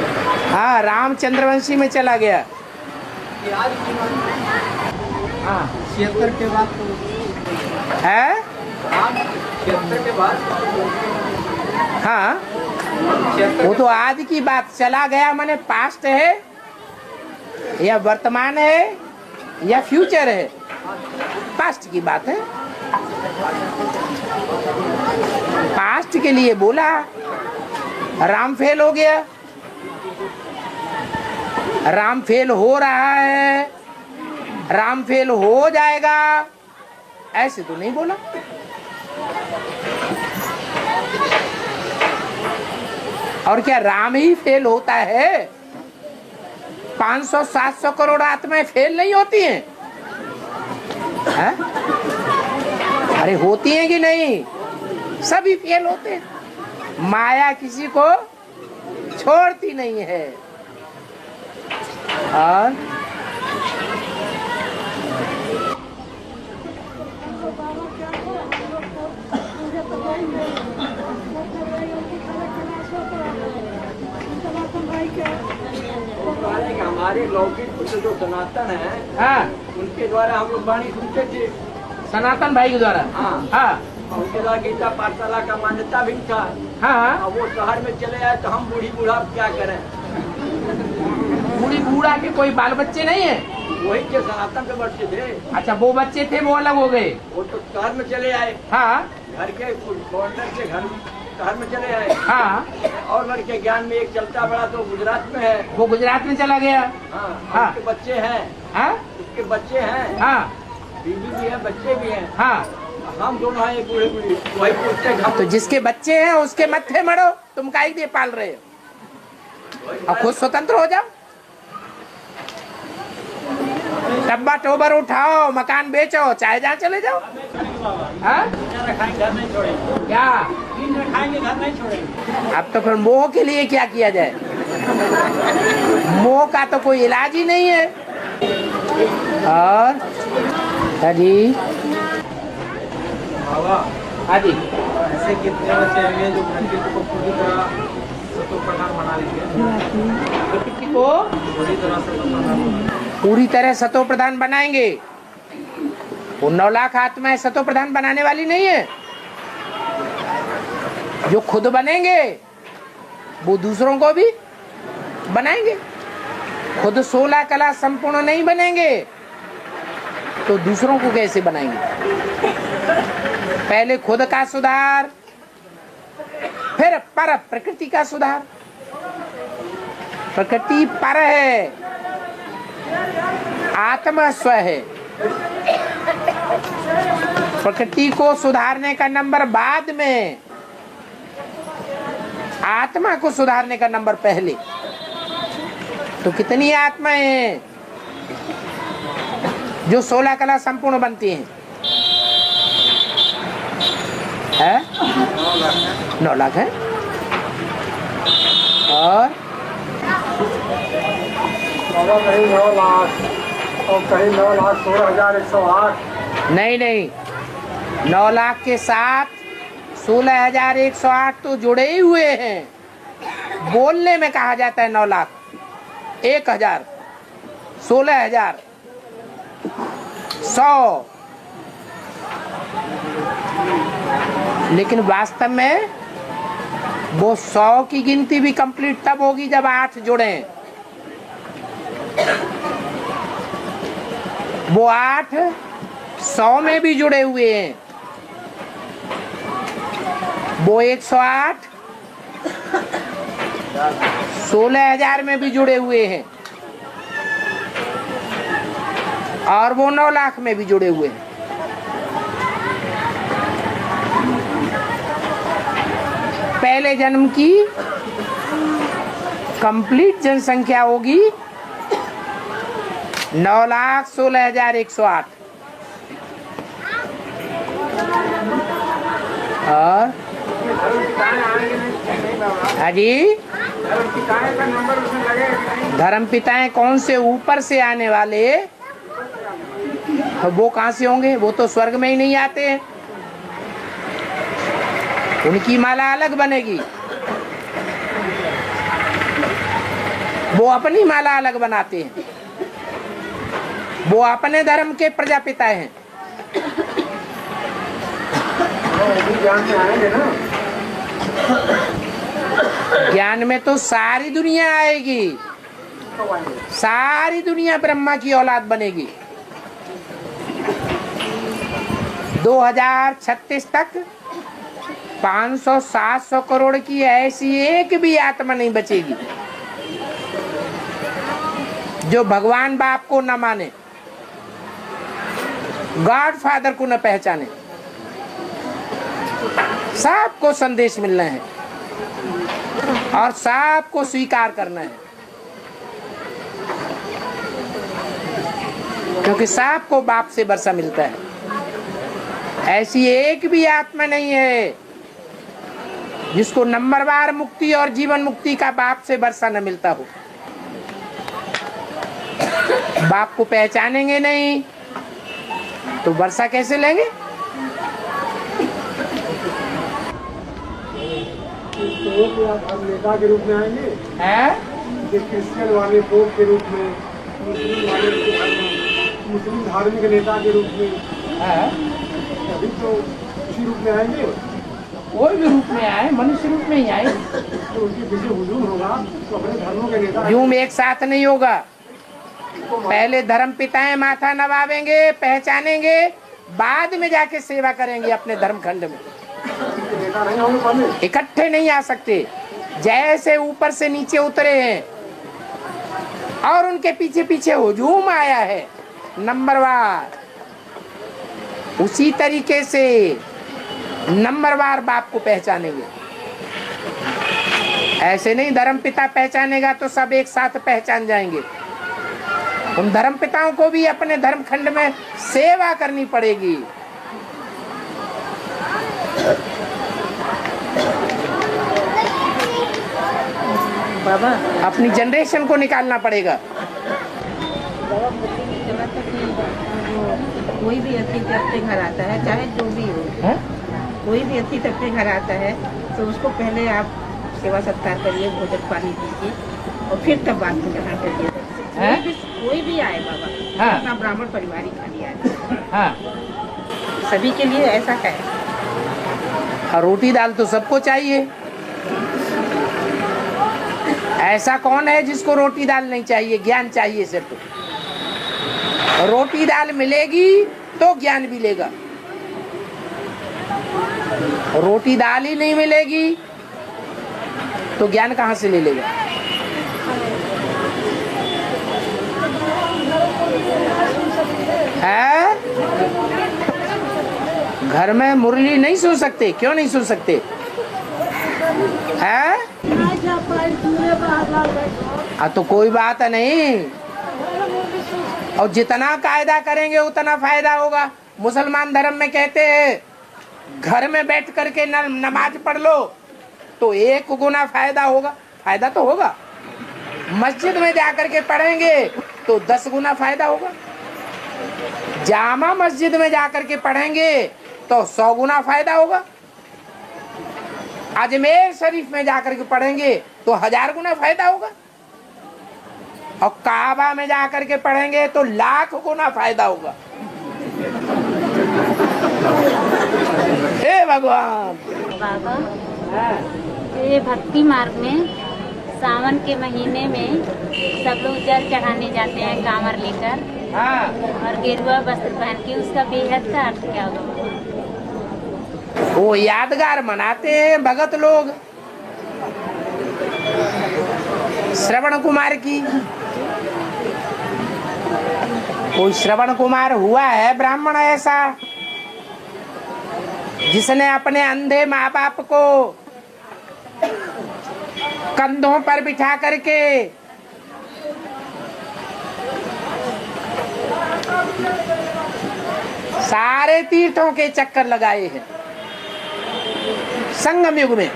Speaker 1: हाँ, राम चंद्रवंशी में चला गया।
Speaker 5: ये आज की बात
Speaker 1: हाँ
Speaker 5: 76 के बाद तो
Speaker 1: है?
Speaker 5: राम 76 के बाद
Speaker 1: हाँ, वो तो आज की बात। चला गया माने पास्ट है या वर्तमान है या फ्यूचर है? पास्ट की बात है। पास्ट के लिए बोला, राम फेल हो गया, राम फेल हो रहा है, राम फेल हो जाएगा, ऐसे तो नहीं बोला। और क्या राम ही फेल होता है? 500-700 करोड़ आत्माएं फेल नहीं होती हैं? है? अरे होती हैं कि नहीं? सभी फेल होते हैं। माया किसी को छोड़ती नहीं है। और
Speaker 6: हमारे लौकिक जो सनातन है,
Speaker 1: हाँ,
Speaker 6: उनके द्वारा हम लोग वाणी सुनते थे।
Speaker 1: सनातन भाई के द्वारा।
Speaker 6: हाँ
Speaker 1: हाँ
Speaker 6: उनके द्वारा गीता पाठशाला का मान्यता भी था।
Speaker 1: हाँ,
Speaker 6: अब वो शहर में चले आए तो हम बूढ़ी बूढ़ा क्या करें?
Speaker 1: बूढ़ी बूढ़ा के कोई बाल बच्चे नहीं है?
Speaker 6: वही के सनातन के बच्चे थे।
Speaker 1: अच्छा, वो बच्चे थे, वो अलग हो गए।
Speaker 6: वो तो शहर में चले आए,
Speaker 1: हाँ,
Speaker 6: घर के गवर्नर के घर में। शहर में चले आए।
Speaker 1: हाँ,
Speaker 6: और लड़के ज्ञान में एक चलता बड़ा तो गुजरात में है।
Speaker 1: वो गुजरात में चला गया।
Speaker 6: हाँ,
Speaker 1: हाँ।
Speaker 6: उसके बच्चे हैं।
Speaker 1: हाँ
Speaker 6: उसके बच्चे हैं,
Speaker 1: हाँ
Speaker 6: बीवी भी है, बच्चे भी हैं।
Speaker 1: हाँ।
Speaker 6: हम दोनों हैं बूढ़े बूढ़े, वही पूछते हैं हम।
Speaker 1: तो जिसके बच्चे हैं उसके मत्थे मरो, तुम काहे लिए पाल रहे हो? अब खुद स्वतंत्र हो जाओ। डब्बा टोबर उठाओ, मकान बेचो, चाहे जहाँ चले जाओ। हाँ?
Speaker 6: खाएंगे घर नहीं छोड़ेंगे,
Speaker 1: क्या
Speaker 6: खाएंगे घर नहीं छोड़ेंगे।
Speaker 1: अब तो फिर मोह के लिए क्या किया जाए? मोह का तो कोई इलाज ही नहीं है। और जी हाँ जी,
Speaker 4: ऐसे कितने बच्चे हैं जो प्रकृति को पूरी तरह सतो प्रधान बना लेंगे,
Speaker 1: प्रकृति को
Speaker 4: पूरी तरह से
Speaker 1: पूरी तरह सतो प्रधान बनाएंगे। वो 9 लाख आत्माएं सतो प्रधान बनाने वाली नहीं है। जो खुद बनेंगे वो दूसरों को भी बनाएंगे। खुद 16 कला संपूर्ण नहीं बनेंगे तो दूसरों को कैसे बनाएंगे? पहले खुद का सुधार, फिर पर प्रकृति का सुधार। प्रकृति पर है, आत्मा स्व है। प्रकृति को सुधारने का नंबर बाद में, आत्मा को सुधारने का नंबर पहले। तो कितनी आत्माएं हैं जो 16 कला संपूर्ण बनती हैं? 9 लाख है। और
Speaker 2: कहीं 9 लाख और कहीं 9,16,108।
Speaker 1: नहीं, 9 लाख के साथ 16,108 तो जुड़े ही हुए हैं। बोलने में कहा जाता है 9 लाख, 1,000, 16,000, 100, लेकिन वास्तव में वो 100 की गिनती भी कंप्लीट तब होगी जब 8 जुड़े। वो 8 100 में भी जुड़े हुए हैं। वो 108 16,000 में भी जुड़े हुए हैं और वो 9 लाख में भी जुड़े हुए हैं। पहले जन्म की कंप्लीट जनसंख्या होगी 9,16,108 और हाजी धर्म पिताएं कौन से ऊपर से आने वाले, वो कहाँ से होंगे? वो तो स्वर्ग में ही नहीं आते हैं। उनकी माला अलग बनेगी, वो अपनी माला अलग बनाते हैं। वो अपने धर्म के प्रजापिता हैं।
Speaker 2: ज्ञान में आएंगे ना।
Speaker 1: ज्ञान में तो सारी दुनिया आएगी, सारी दुनिया ब्रह्मा की औलाद बनेगी। 2036 तक 500-700 करोड़ की ऐसी एक भी आत्मा नहीं बचेगी जो भगवान बाप को न माने, गॉड फादर को न पहचाने। सबको संदेश मिलना है और सबको स्वीकार करना है, क्योंकि सबको बाप से वर्षा मिलता है। ऐसी एक भी आत्मा नहीं है जिसको नंबरवार मुक्ति और जीवन मुक्ति का बाप से वर्षा न मिलता हो। बाप को पहचानेंगे नहीं तो वर्षा कैसे लेंगे?
Speaker 2: हम नेता के रूप में आएंगे, क्रिश्चियन वाले पोप के रूप में, मुस्लिम धार्मिक नेता के रूप में, अभी तो उसी रूप में आएंगे।
Speaker 1: कोई भी रूप में आए, मनुष्य रूप में ही आए।
Speaker 2: तो उनके पीछे हुजूम होगा तो अपने धर्मों के नेता
Speaker 1: यूं एक साथ नहीं होगा। पहले धर्म पिताएं माथा नवावेंगे, पहचानेंगे, बाद में जाके सेवा करेंगे अपने धर्म खंड में।
Speaker 2: इकट्ठा नहीं होंगे पहले।
Speaker 1: इकट्ठे नहीं आ सकते। जैसे ऊपर से नीचे उतरे हैं और उनके पीछे पीछे हुजूम आया है नंबरवार, उसी तरीके से नंबरवार बाप को पहचानेंगे। ऐसे नहीं धर्म पिता पहचानेगा तो सब एक साथ पहचान जाएंगे। उन धर्म पिताओं को भी अपने धर्म खंड में सेवा करनी पड़ेगी।
Speaker 7: बाबा
Speaker 1: अपनी जनरेशन को निकालना पड़ेगा।
Speaker 7: कोई भी अतिथि अपने घर आता है, चाहे जो भी हो,
Speaker 1: है?
Speaker 7: कोई भी अतिथि अपने घर आता है तो उसको पहले आप सेवा सत्कार करिए, भोजन पानी दीजिए और फिर तब बात को ग्रहण करिए। कोई भी आए बाबा,
Speaker 1: हाँ।
Speaker 7: अपना ब्राह्मण परिवार ही खाली आए,
Speaker 1: हाँ।
Speaker 7: सभी के लिए ऐसा है।
Speaker 1: और रोटी दाल तो सबको चाहिए। ऐसा कौन है जिसको रोटी दाल नहीं चाहिए? ज्ञान चाहिए सिर्फ। रोटी दाल मिलेगी तो ज्ञान मिलेगा। रोटी दाल ही नहीं मिलेगी तो ज्ञान कहाँ से ले लेगा? है? घर में मुरली नहीं सुन सकते? क्यों नहीं सुन सकते? है? तो कोई बात नहीं। और जितना कायदा करेंगे उतना फायदा होगा। मुसलमान धर्म में कहते हैं घर में बैठ करके नमाज पढ़ लो तो 1 गुना फायदा होगा। फायदा तो होगा। मस्जिद में जाकर के पढ़ेंगे तो 10 गुना फायदा होगा। जामा मस्जिद में जाकर के पढ़ेंगे तो 100 गुना फायदा होगा। अजमेर शरीफ में जाकर के पढ़ेंगे तो 1000 गुना फायदा होगा। और काबा में जाकर के पढ़ेंगे तो 1,00,000 गुना फायदा होगा। हे भगवान।
Speaker 8: बाबा, ये भक्ति मार्ग में सावन के महीने में सब लोग जल चढ़ाने जाते हैं कांवर लेकर,
Speaker 1: हाँ।
Speaker 8: और गेरुआ वस्त्र पहन के। उसका बेहद का अर्थ क्या होगा?
Speaker 1: वो यादगार मनाते हैं भगत लोग। श्रवण कुमार की, कोई श्रवण कुमार हुआ है ब्राह्मण ऐसा जिसने अपने अंधे माँ बाप को कंधों पर बिठा करके सारे तीर्थों के चक्कर लगाए हैं संगम युग में।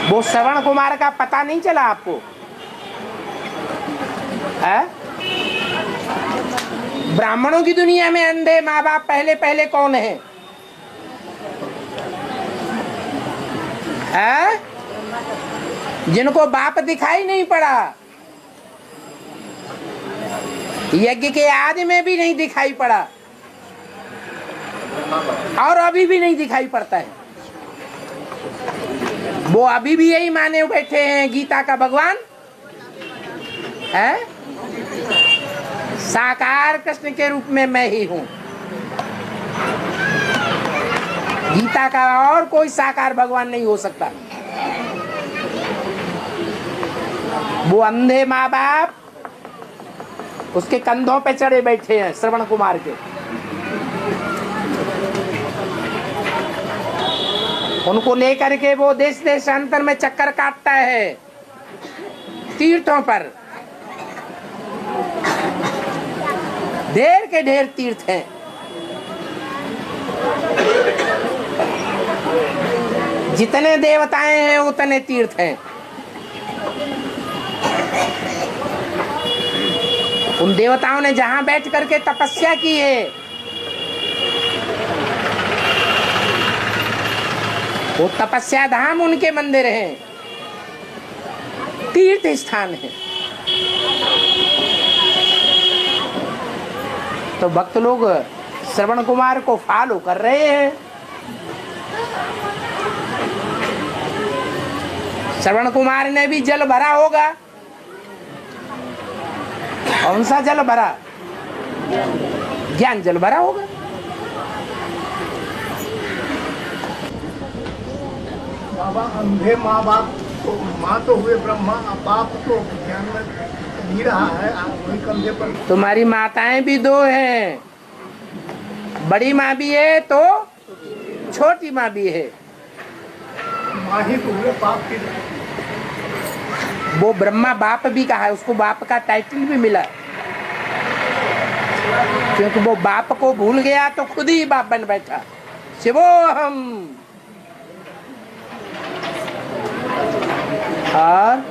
Speaker 1: वो श्रवण कुमार का पता नहीं चला आपको? है? ब्राह्मणों की दुनिया में अंधे माँ बाप पहले पहले कौन है? है? जिनको बाप दिखाई नहीं पड़ा, यज्ञ के आदि में भी नहीं दिखाई पड़ा और अभी भी नहीं दिखाई पड़ता है। वो अभी भी यही माने बैठे हैं गीता का भगवान है, साकार कृष्ण के रूप में मैं ही हूं। गीता का और कोई साकार भगवान नहीं हो सकता। वो अंधे माँ बाप उसके कंधों पे चढ़े बैठे हैं श्रवण कुमार के। उनको लेकर के वो देश देशांतर में चक्कर काटता है तीर्थों पर। ढेर के ढेर तीर्थ हैं। जितने देवताएं हैं उतने तीर्थ हैं। उन देवताओं ने जहां बैठ करके तपस्या की है वो तपस्या धाम उनके मंदिर हैं, तीर्थ स्थान है। तो भक्त लोग श्रवण कुमार को फॉलो कर रहे हैं। श्रवण कुमार ने भी जल भरा होगा। कौन सा जल भरा? ज्ञान जल भरा होगा।
Speaker 2: बाबा अंधे माँ बाप तो माँ तो हुए ब्रह्मा, बाप तो ज्ञान में नहीं रहा है, वही कंधे पर।
Speaker 1: तुम्हारी माताएं भी दो हैं, बड़ी माँ भी है तो छोटी माँ भी है।
Speaker 2: माँ ही तो हुए बाप की।
Speaker 1: वो ब्रह्मा बाप भी कहा है, उसको बाप का टाइटल भी मिला, क्योंकि वो बाप को भूल गया तो खुद ही बाप बन बैठा। शिवोहम। और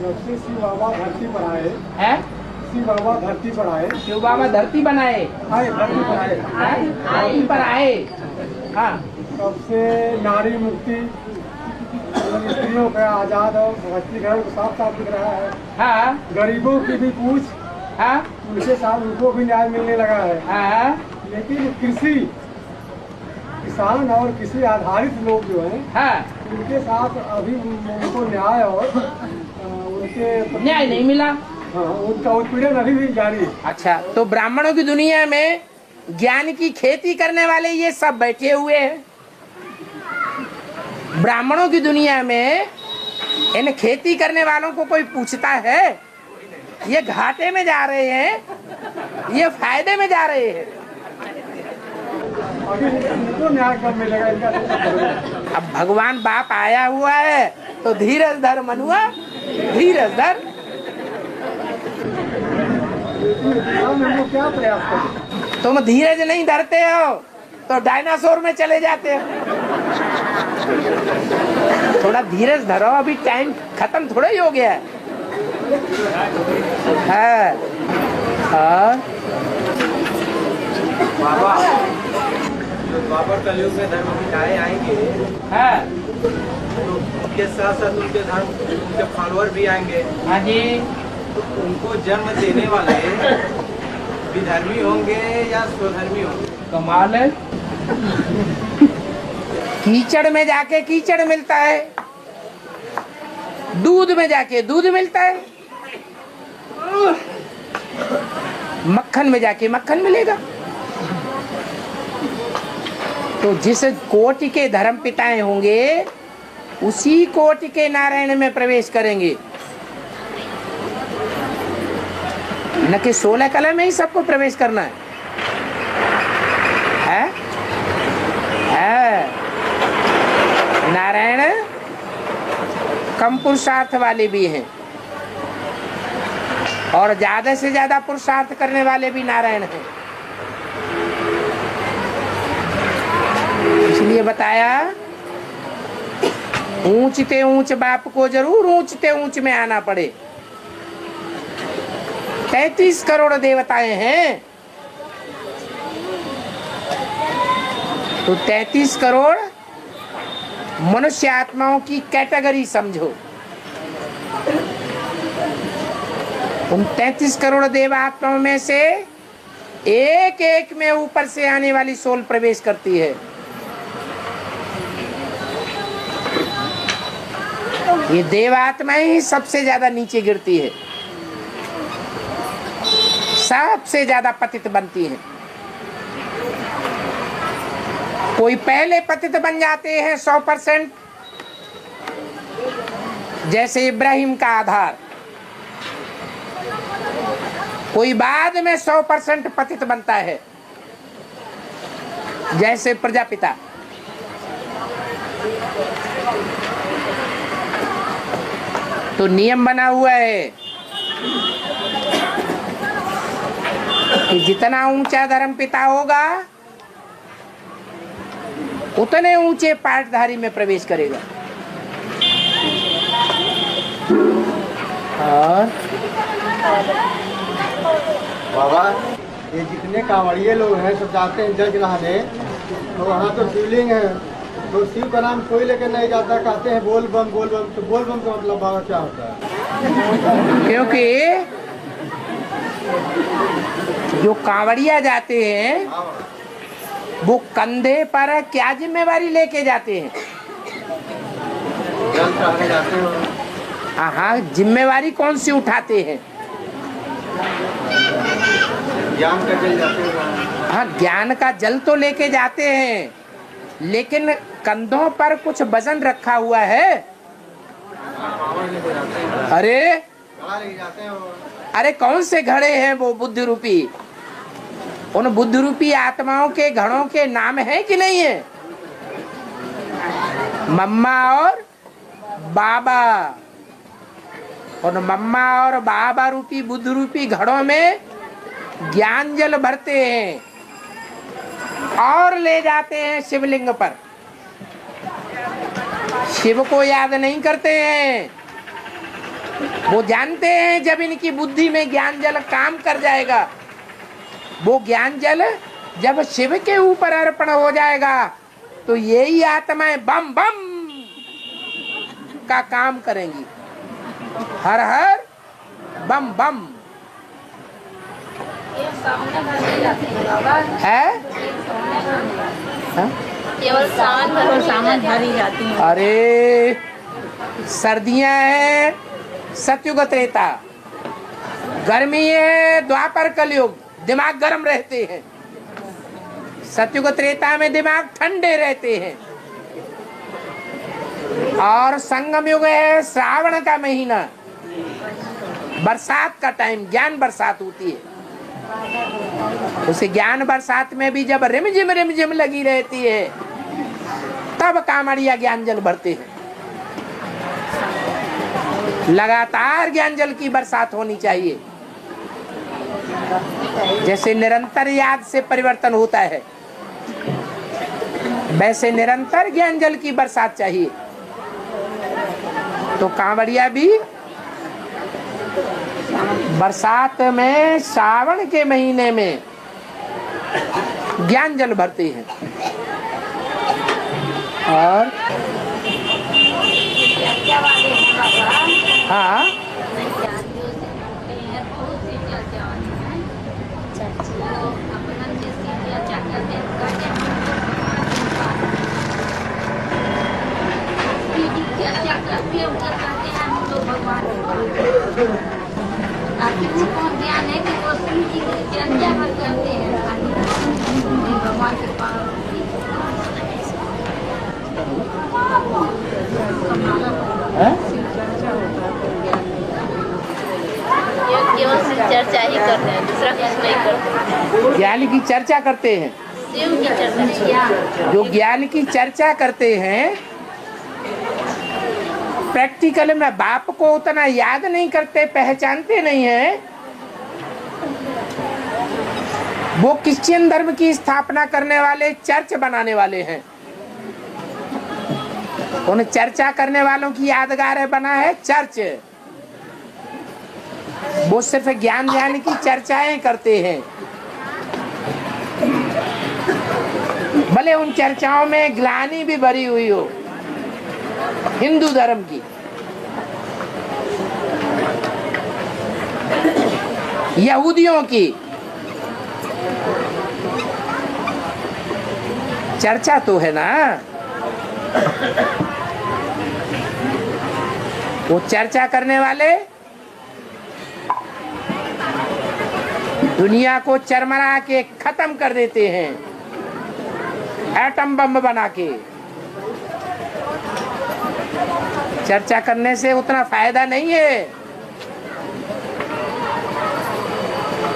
Speaker 2: जब से शिव बाबा धरती पर आए,
Speaker 1: है
Speaker 2: शिव बाबा धरती पर आए,
Speaker 1: शिव बाबा धरती बनाए,
Speaker 2: आए धरती पर आए,
Speaker 1: धरती पर आए। हाँ,
Speaker 2: तब से नारी मुक्ति, स्त्रियों का आजाद और भक्तिकरण को साफ साफ दिख रहा है।
Speaker 1: हाँ,
Speaker 2: गरीबों की भी पूछ,
Speaker 1: हाँ,
Speaker 2: उनके साथ उनको भी न्याय मिलने लगा है।
Speaker 1: हाँ,
Speaker 2: लेकिन किसान और कृषि आधारित लोग जो हैं,
Speaker 1: हाँ,
Speaker 2: उनके साथ अभी उनको न्याय और उनके
Speaker 1: न्याय नहीं मिला।
Speaker 2: हाँ, उनका उत्पीड़न अभी भी जारी है।
Speaker 1: अच्छा, तो ब्राह्मणों की दुनिया में ज्ञान की खेती करने वाले ये सब बैठे हुए हैं। ब्राह्मणों की दुनिया में इन खेती करने वालों को कोई पूछता है? ये घाटे में जा रहे हैं, ये फायदे में जा रहे हैं।
Speaker 2: अभी उनको न्याय कब मिलेगा इनका?
Speaker 1: अब भगवान बाप आया हुआ है तो धीरज धर मनुआ, धीरज धर।
Speaker 2: उनको क्या प्रयास करें?
Speaker 1: तुम धीरज नहीं धरते हो तो डायनासोर में चले जाते हो। थोड़ा धीरज धरो, अभी टाइम खत्म थोड़ा ही हो गया है। और
Speaker 4: बाबा, जो द्वापर कलयुग में धर्म पिताएं आएंगे, तो उनके साथ साथ उनके धर्म उनके फॉलोअर भी आएंगे।
Speaker 1: हाँ जी,
Speaker 4: तो उनको जन्म देने वाले विधर्मी होंगे या स्वधर्मी होंगे?
Speaker 1: कमाल है। कीचड़ में जाके कीचड़ मिलता है, दूध में जाके दूध मिलता है, मक्खन में जाके मक्खन मिलेगा। तो जिस कोटि के धर्म पिताएं होंगे उसी कोटि के नारायण में प्रवेश करेंगे, न कि 16 कला में ही सबको प्रवेश करना है। नारायण कम पुरुषार्थ वाले भी हैं और ज्यादा से ज्यादा पुरुषार्थ करने वाले भी नारायण हैं। इसलिए बताया ऊंचते ऊंच बाप को जरूर ऊंचते ऊंच में आना पड़े। 33 करोड़ देवताएं हैं, तो 33 करोड़ मनुष्य आत्माओं की कैटेगरी समझो। उन 33 करोड़ देव आत्माओं में से एक एक में ऊपर से आने वाली सोल प्रवेश करती है। ये देव आत्माएं ही सबसे ज्यादा नीचे गिरती है, सबसे ज्यादा पतित बनती हैं। कोई पहले पतित बन जाते हैं 100%, जैसे इब्राहिम का आधार। कोई बाद में 100% पतित बनता है, जैसे प्रजापिता। तो नियम बना हुआ है कि जितना ऊंचा धर्म पिता होगा उतने ऊंचे पाठधारी में प्रवेश करेगा। और
Speaker 5: बाबा, ये जितने कांवड़िए लोग हैं सब जाते हैं जल नहाने, तो वहाँ तो शिवलिंग है, तो शिव का नाम कोई लेकर नहीं जाता, कहते हैं बोल बम बोल बम। तो बोल बम का मतलब बाबा क्या होता है?
Speaker 1: क्योंकि जो कांवड़िया जाते हैं वो कंधे पर क्या जिम्मेवारी लेके जाते हैं?
Speaker 5: जल चढ़ाने जाते हैं।
Speaker 1: हाँ, जिम्मेवारी कौन सी उठाते हैं?
Speaker 5: ज्ञान का जल जाते हैं।
Speaker 1: हाँ, ज्ञान का जल तो लेके जाते हैं, लेकिन कंधों पर कुछ वजन रखा हुआ है। अरे अरे कौन से घड़े हैं वो बुद्ध रूपी? उन बुद्ध रूपी आत्माओं के घड़ों के नाम है कि नहीं है? मम्मा और बाबा। उन मम्मा और बाबा रूपी बुद्ध रूपी घड़ों में ज्ञान जल भरते हैं और ले जाते हैं शिवलिंग पर। शिव को याद नहीं करते हैं। वो जानते हैं जब इनकी बुद्धि में ज्ञान जल काम कर जाएगा, वो ज्ञान जल जब शिव के ऊपर अर्पण हो जाएगा तो यही आत्माएं बम बम का काम करेंगी। हर हर बम बम है।
Speaker 8: केवल सावन भरी जाती है।
Speaker 1: अरे सर्दियां हैं सतयुग त्रेता, गर्मी है द्वापर कलयुग, दिमाग गर्म रहते हैं। सतयुग त्रेता में दिमाग ठंडे रहते हैं। और संगम युग है श्रावण का महीना, बरसात का टाइम, ज्ञान बरसात होती है। उसे ज्ञान बरसात में भी जब रिमझिम लगी रहती है तब कांवड़िया ज्ञान जल भरते हैं। लगातार ज्ञान जल की बरसात होनी चाहिए। जैसे निरंतर याद से परिवर्तन होता है, वैसे निरंतर ज्ञान जल की बरसात चाहिए। तो कांवड़िया भी बरसात में श्रावण के महीने में ज्ञान जल भरते हैं। और हाँ
Speaker 8: ज्ञान है कि वो शिव जी की चर्चा करते हैं भगवान के पास। केवल चर्चा ही करते हैं, दूसरा कुछ नहीं करते।
Speaker 1: ज्ञान की चर्चा करते हैं।
Speaker 8: शिव की चर्चा,
Speaker 1: जो ज्ञान की चर्चा करते हैं प्रैक्टिकल में बाप को उतना याद नहीं करते, पहचानते नहीं है। वो क्रिश्चियन धर्म की स्थापना करने वाले, चर्च बनाने वाले हैं। उन चर्चा करने वालों की यादगार बना है चर्च। वो सिर्फ ज्ञान की चर्चाएं करते हैं। भले उन चर्चाओं में ग्लानि भी भरी हुई हो हिंदू धर्म की। यहूदियों की चर्चा तो है ना। वो चर्चा करने वाले दुनिया को चरमरा के खत्म कर देते हैं, एटम बम बना के। चर्चा करने से उतना फायदा नहीं है,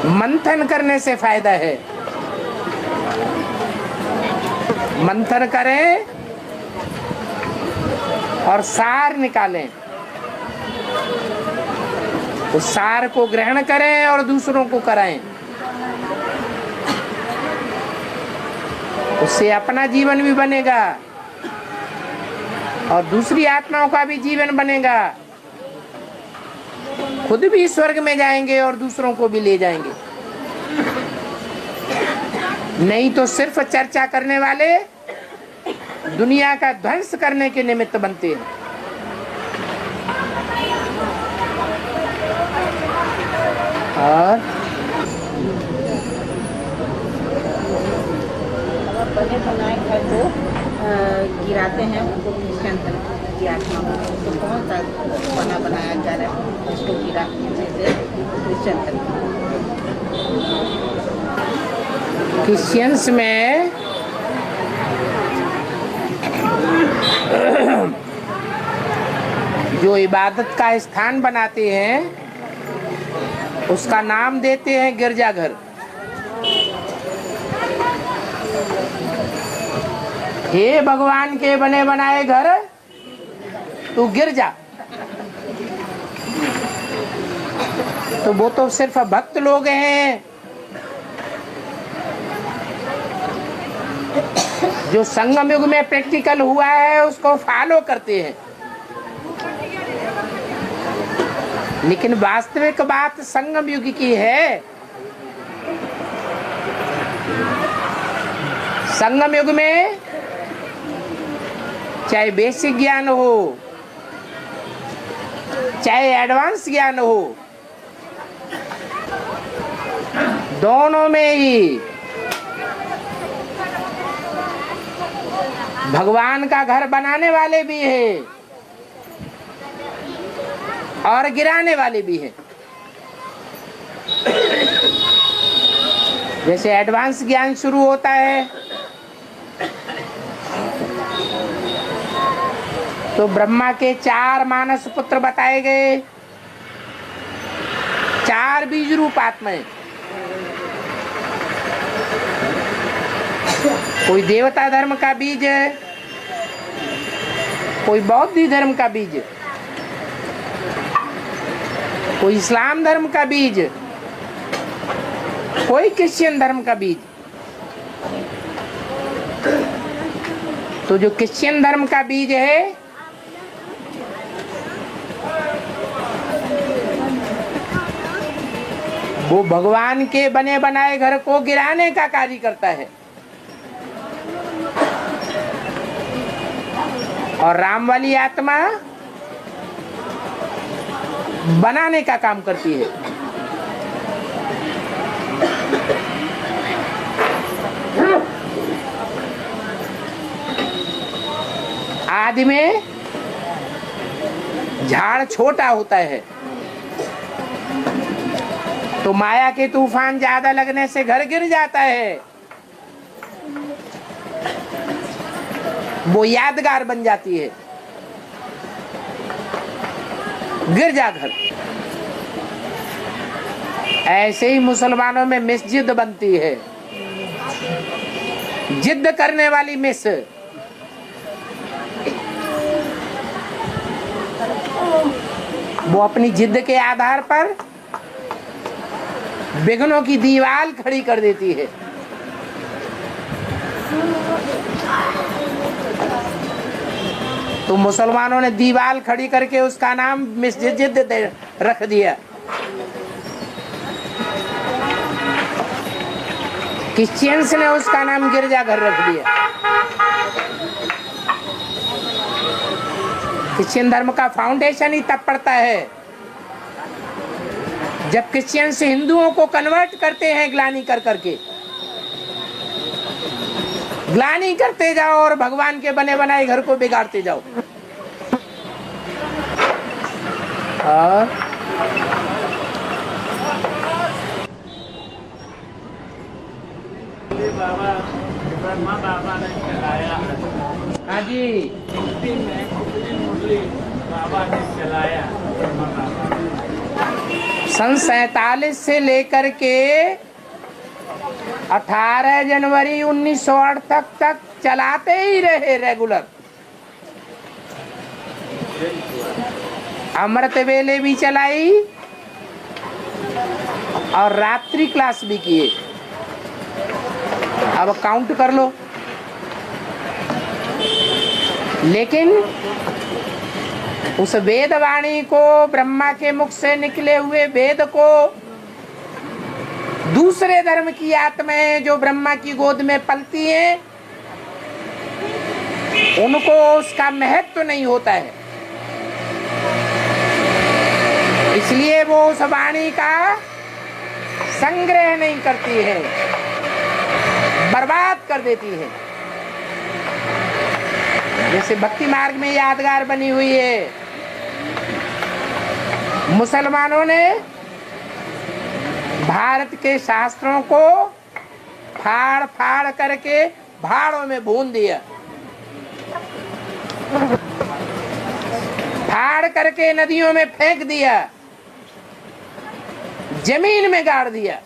Speaker 1: मंथन करने से फायदा है। मंथन करें और सार निकालें, उस सार को ग्रहण करें और दूसरों को कराएं। उससे अपना जीवन भी बनेगा और दूसरी आत्माओं का भी जीवन बनेगा। खुद भी स्वर्ग में जाएंगे और दूसरों को भी ले जाएंगे। नहीं तो सिर्फ चर्चा करने वाले दुनिया का ध्वंस करने के निमित्त बनते हैं। और
Speaker 7: बने बनाए घर को गिराते हैं, उनको क्रिश्चियन धर्म की आत्मा को। तो कौन सा बना बनाया जा रहा है इसको गिराने से क्रिश्चियन धर्म?
Speaker 1: क्रिश्चियंस में जो इबादत का स्थान बनाते हैं उसका नाम देते हैं गिरजाघर। हे भगवान के बने बनाए घर तू गिर जा। तो वो तो सिर्फ भक्त लोग हैं जो संगम युग में प्रैक्टिकल हुआ है उसको फॉलो करते हैं। लेकिन वास्तविक बात संगम युग की है। संगम युग में चाहे बेसिक ज्ञान हो चाहे एडवांस ज्ञान हो, दोनों में ही भगवान का घर बनाने वाले भी हैं और गिराने वाले भी हैं। जैसे एडवांस ज्ञान शुरू होता है तो ब्रह्मा के 4 मानस पुत्र बताए गए, 4 बीज रूप आत्माएं। कोई देवता धर्म का बीज है, कोई बौद्ध धर्म का बीज, कोई इस्लाम धर्म का बीज, कोई क्रिश्चियन धर्म का बीज। तो जो क्रिश्चियन धर्म का बीज है वो भगवान के बने बनाए घर को गिराने का कार्य करता है और राम वाली आत्मा बनाने का काम करती है। आदि में झाड़ छोटा होता है तो माया के तूफान ज्यादा लगने से घर गिर जाता है, वो यादगार बन जाती है। गिर जा घर। ऐसे ही मुसलमानों में मस्जिद बनती है, जिद्द करने वाली मिस। वो अपनी जिद्द के आधार पर विघ्नों की दीवार खड़ी कर देती है। तो मुसलमानों ने दीवार खड़ी करके उसका नाम मस्जिद रख दिया। क्रिश्चियंस ने उसका नाम गिरजाघर रख दिया। क्रिश्चियन धर्म का फाउंडेशन ही तब पड़ता है जब क्रिश्चियंस हिंदुओं को कन्वर्ट करते हैं ग्लानि कर करके। ग्लानि करते जाओ और भगवान के बने बनाए घर को बिगाड़ते जाओ। और
Speaker 6: बाबा ने चलाया।
Speaker 1: हाँ जी,
Speaker 6: बाबा ने चलाया।
Speaker 1: सन 47 से लेकर के 18 जनवरी 1908 तक चलाते ही रहे रेगुलर। अमृत वेले भी चलाई और रात्रि क्लास भी किए। अब काउंट कर लो। लेकिन उस वेद वाणी को, ब्रह्मा के मुख से निकले हुए वेद को दूसरे धर्म की आत्माएं जो ब्रह्मा की गोद में पलती हैं उनको उसका महत्व नहीं होता है। इसलिए वो उस वाणी का संग्रह नहीं करती है, बर्बाद कर देती है। जैसे भक्ति मार्ग में यादगार बनी हुई है। मुसलमानों ने भारत के शास्त्रों को फाड़ फाड़ करके भाड़ों में भून दिया। फाड़ करके नदियों में फेंक दिया, जमीन में गाड़ दिया।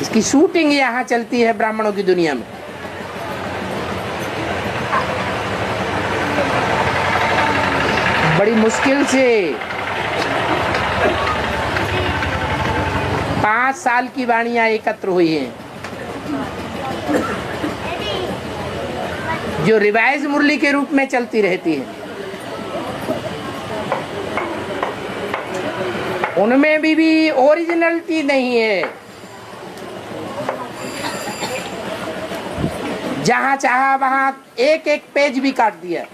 Speaker 1: इसकी शूटिंग यहां चलती है ब्राह्मणों की दुनिया में। बड़ी मुश्किल से 5 साल की वाणियां एकत्र हुई हैं, जो रिवाइज मुरली के रूप में चलती रहती है। उनमें भी ओरिजिनलिटी नहीं है। जहां चाहा वहां एक एक पेज भी काट दिया,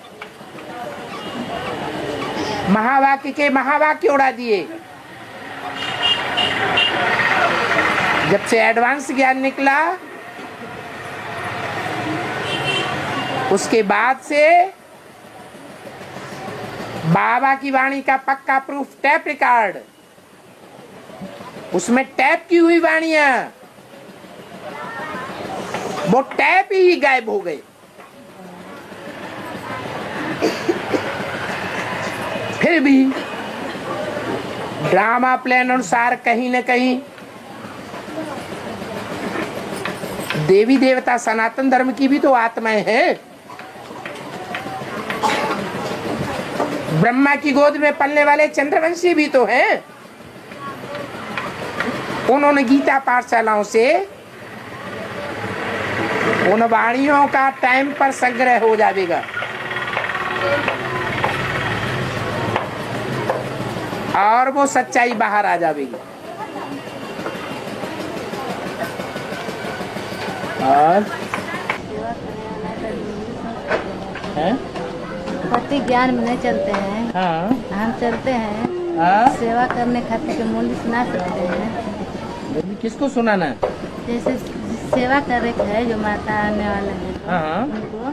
Speaker 1: महावाक्य के महावाक्य उड़ा दिए। जब से एडवांस ज्ञान निकला उसके बाद से बाबा की वाणी का पक्का प्रूफ टैप रिकॉर्ड, उसमें टैप की हुई वाणियां, वो टैप ही गायब हो गए। फिर भी ड्रामा प्लान अनुसार कहीं न कहीं देवी देवता सनातन धर्म की भी तो आत्माएं हैं। ब्रह्मा की गोद में पलने वाले चंद्रवंशी भी तो हैं। उन्होंने गीता पाठशालाओं से उन वाणियों का टाइम पर संग्रह हो जाएगा और वो सच्चाई बाहर आ जाएगी। और
Speaker 8: भक्ति ज्ञान में नहीं चलते हैं।
Speaker 1: हाँ,
Speaker 8: हम चलते हैं
Speaker 1: हाँ?
Speaker 8: सेवा करने खातिर के मूल्य सुना सकते हैं।
Speaker 1: किसको सुनाना है?
Speaker 8: जैसे सेवा करे के है जो माता आने वाला है,
Speaker 1: हाँ,
Speaker 8: उनको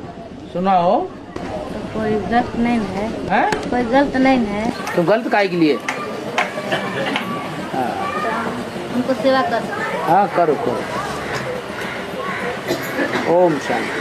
Speaker 1: सुनाओ।
Speaker 8: तो कोई गलत नहीं है,
Speaker 1: हाँ?
Speaker 8: कोई गलत नहीं है,
Speaker 1: तो गलत काहे के लिए?
Speaker 8: उनको सेवा कर सकते हैं।
Speaker 1: हाँ, करो करो। ओम शांति।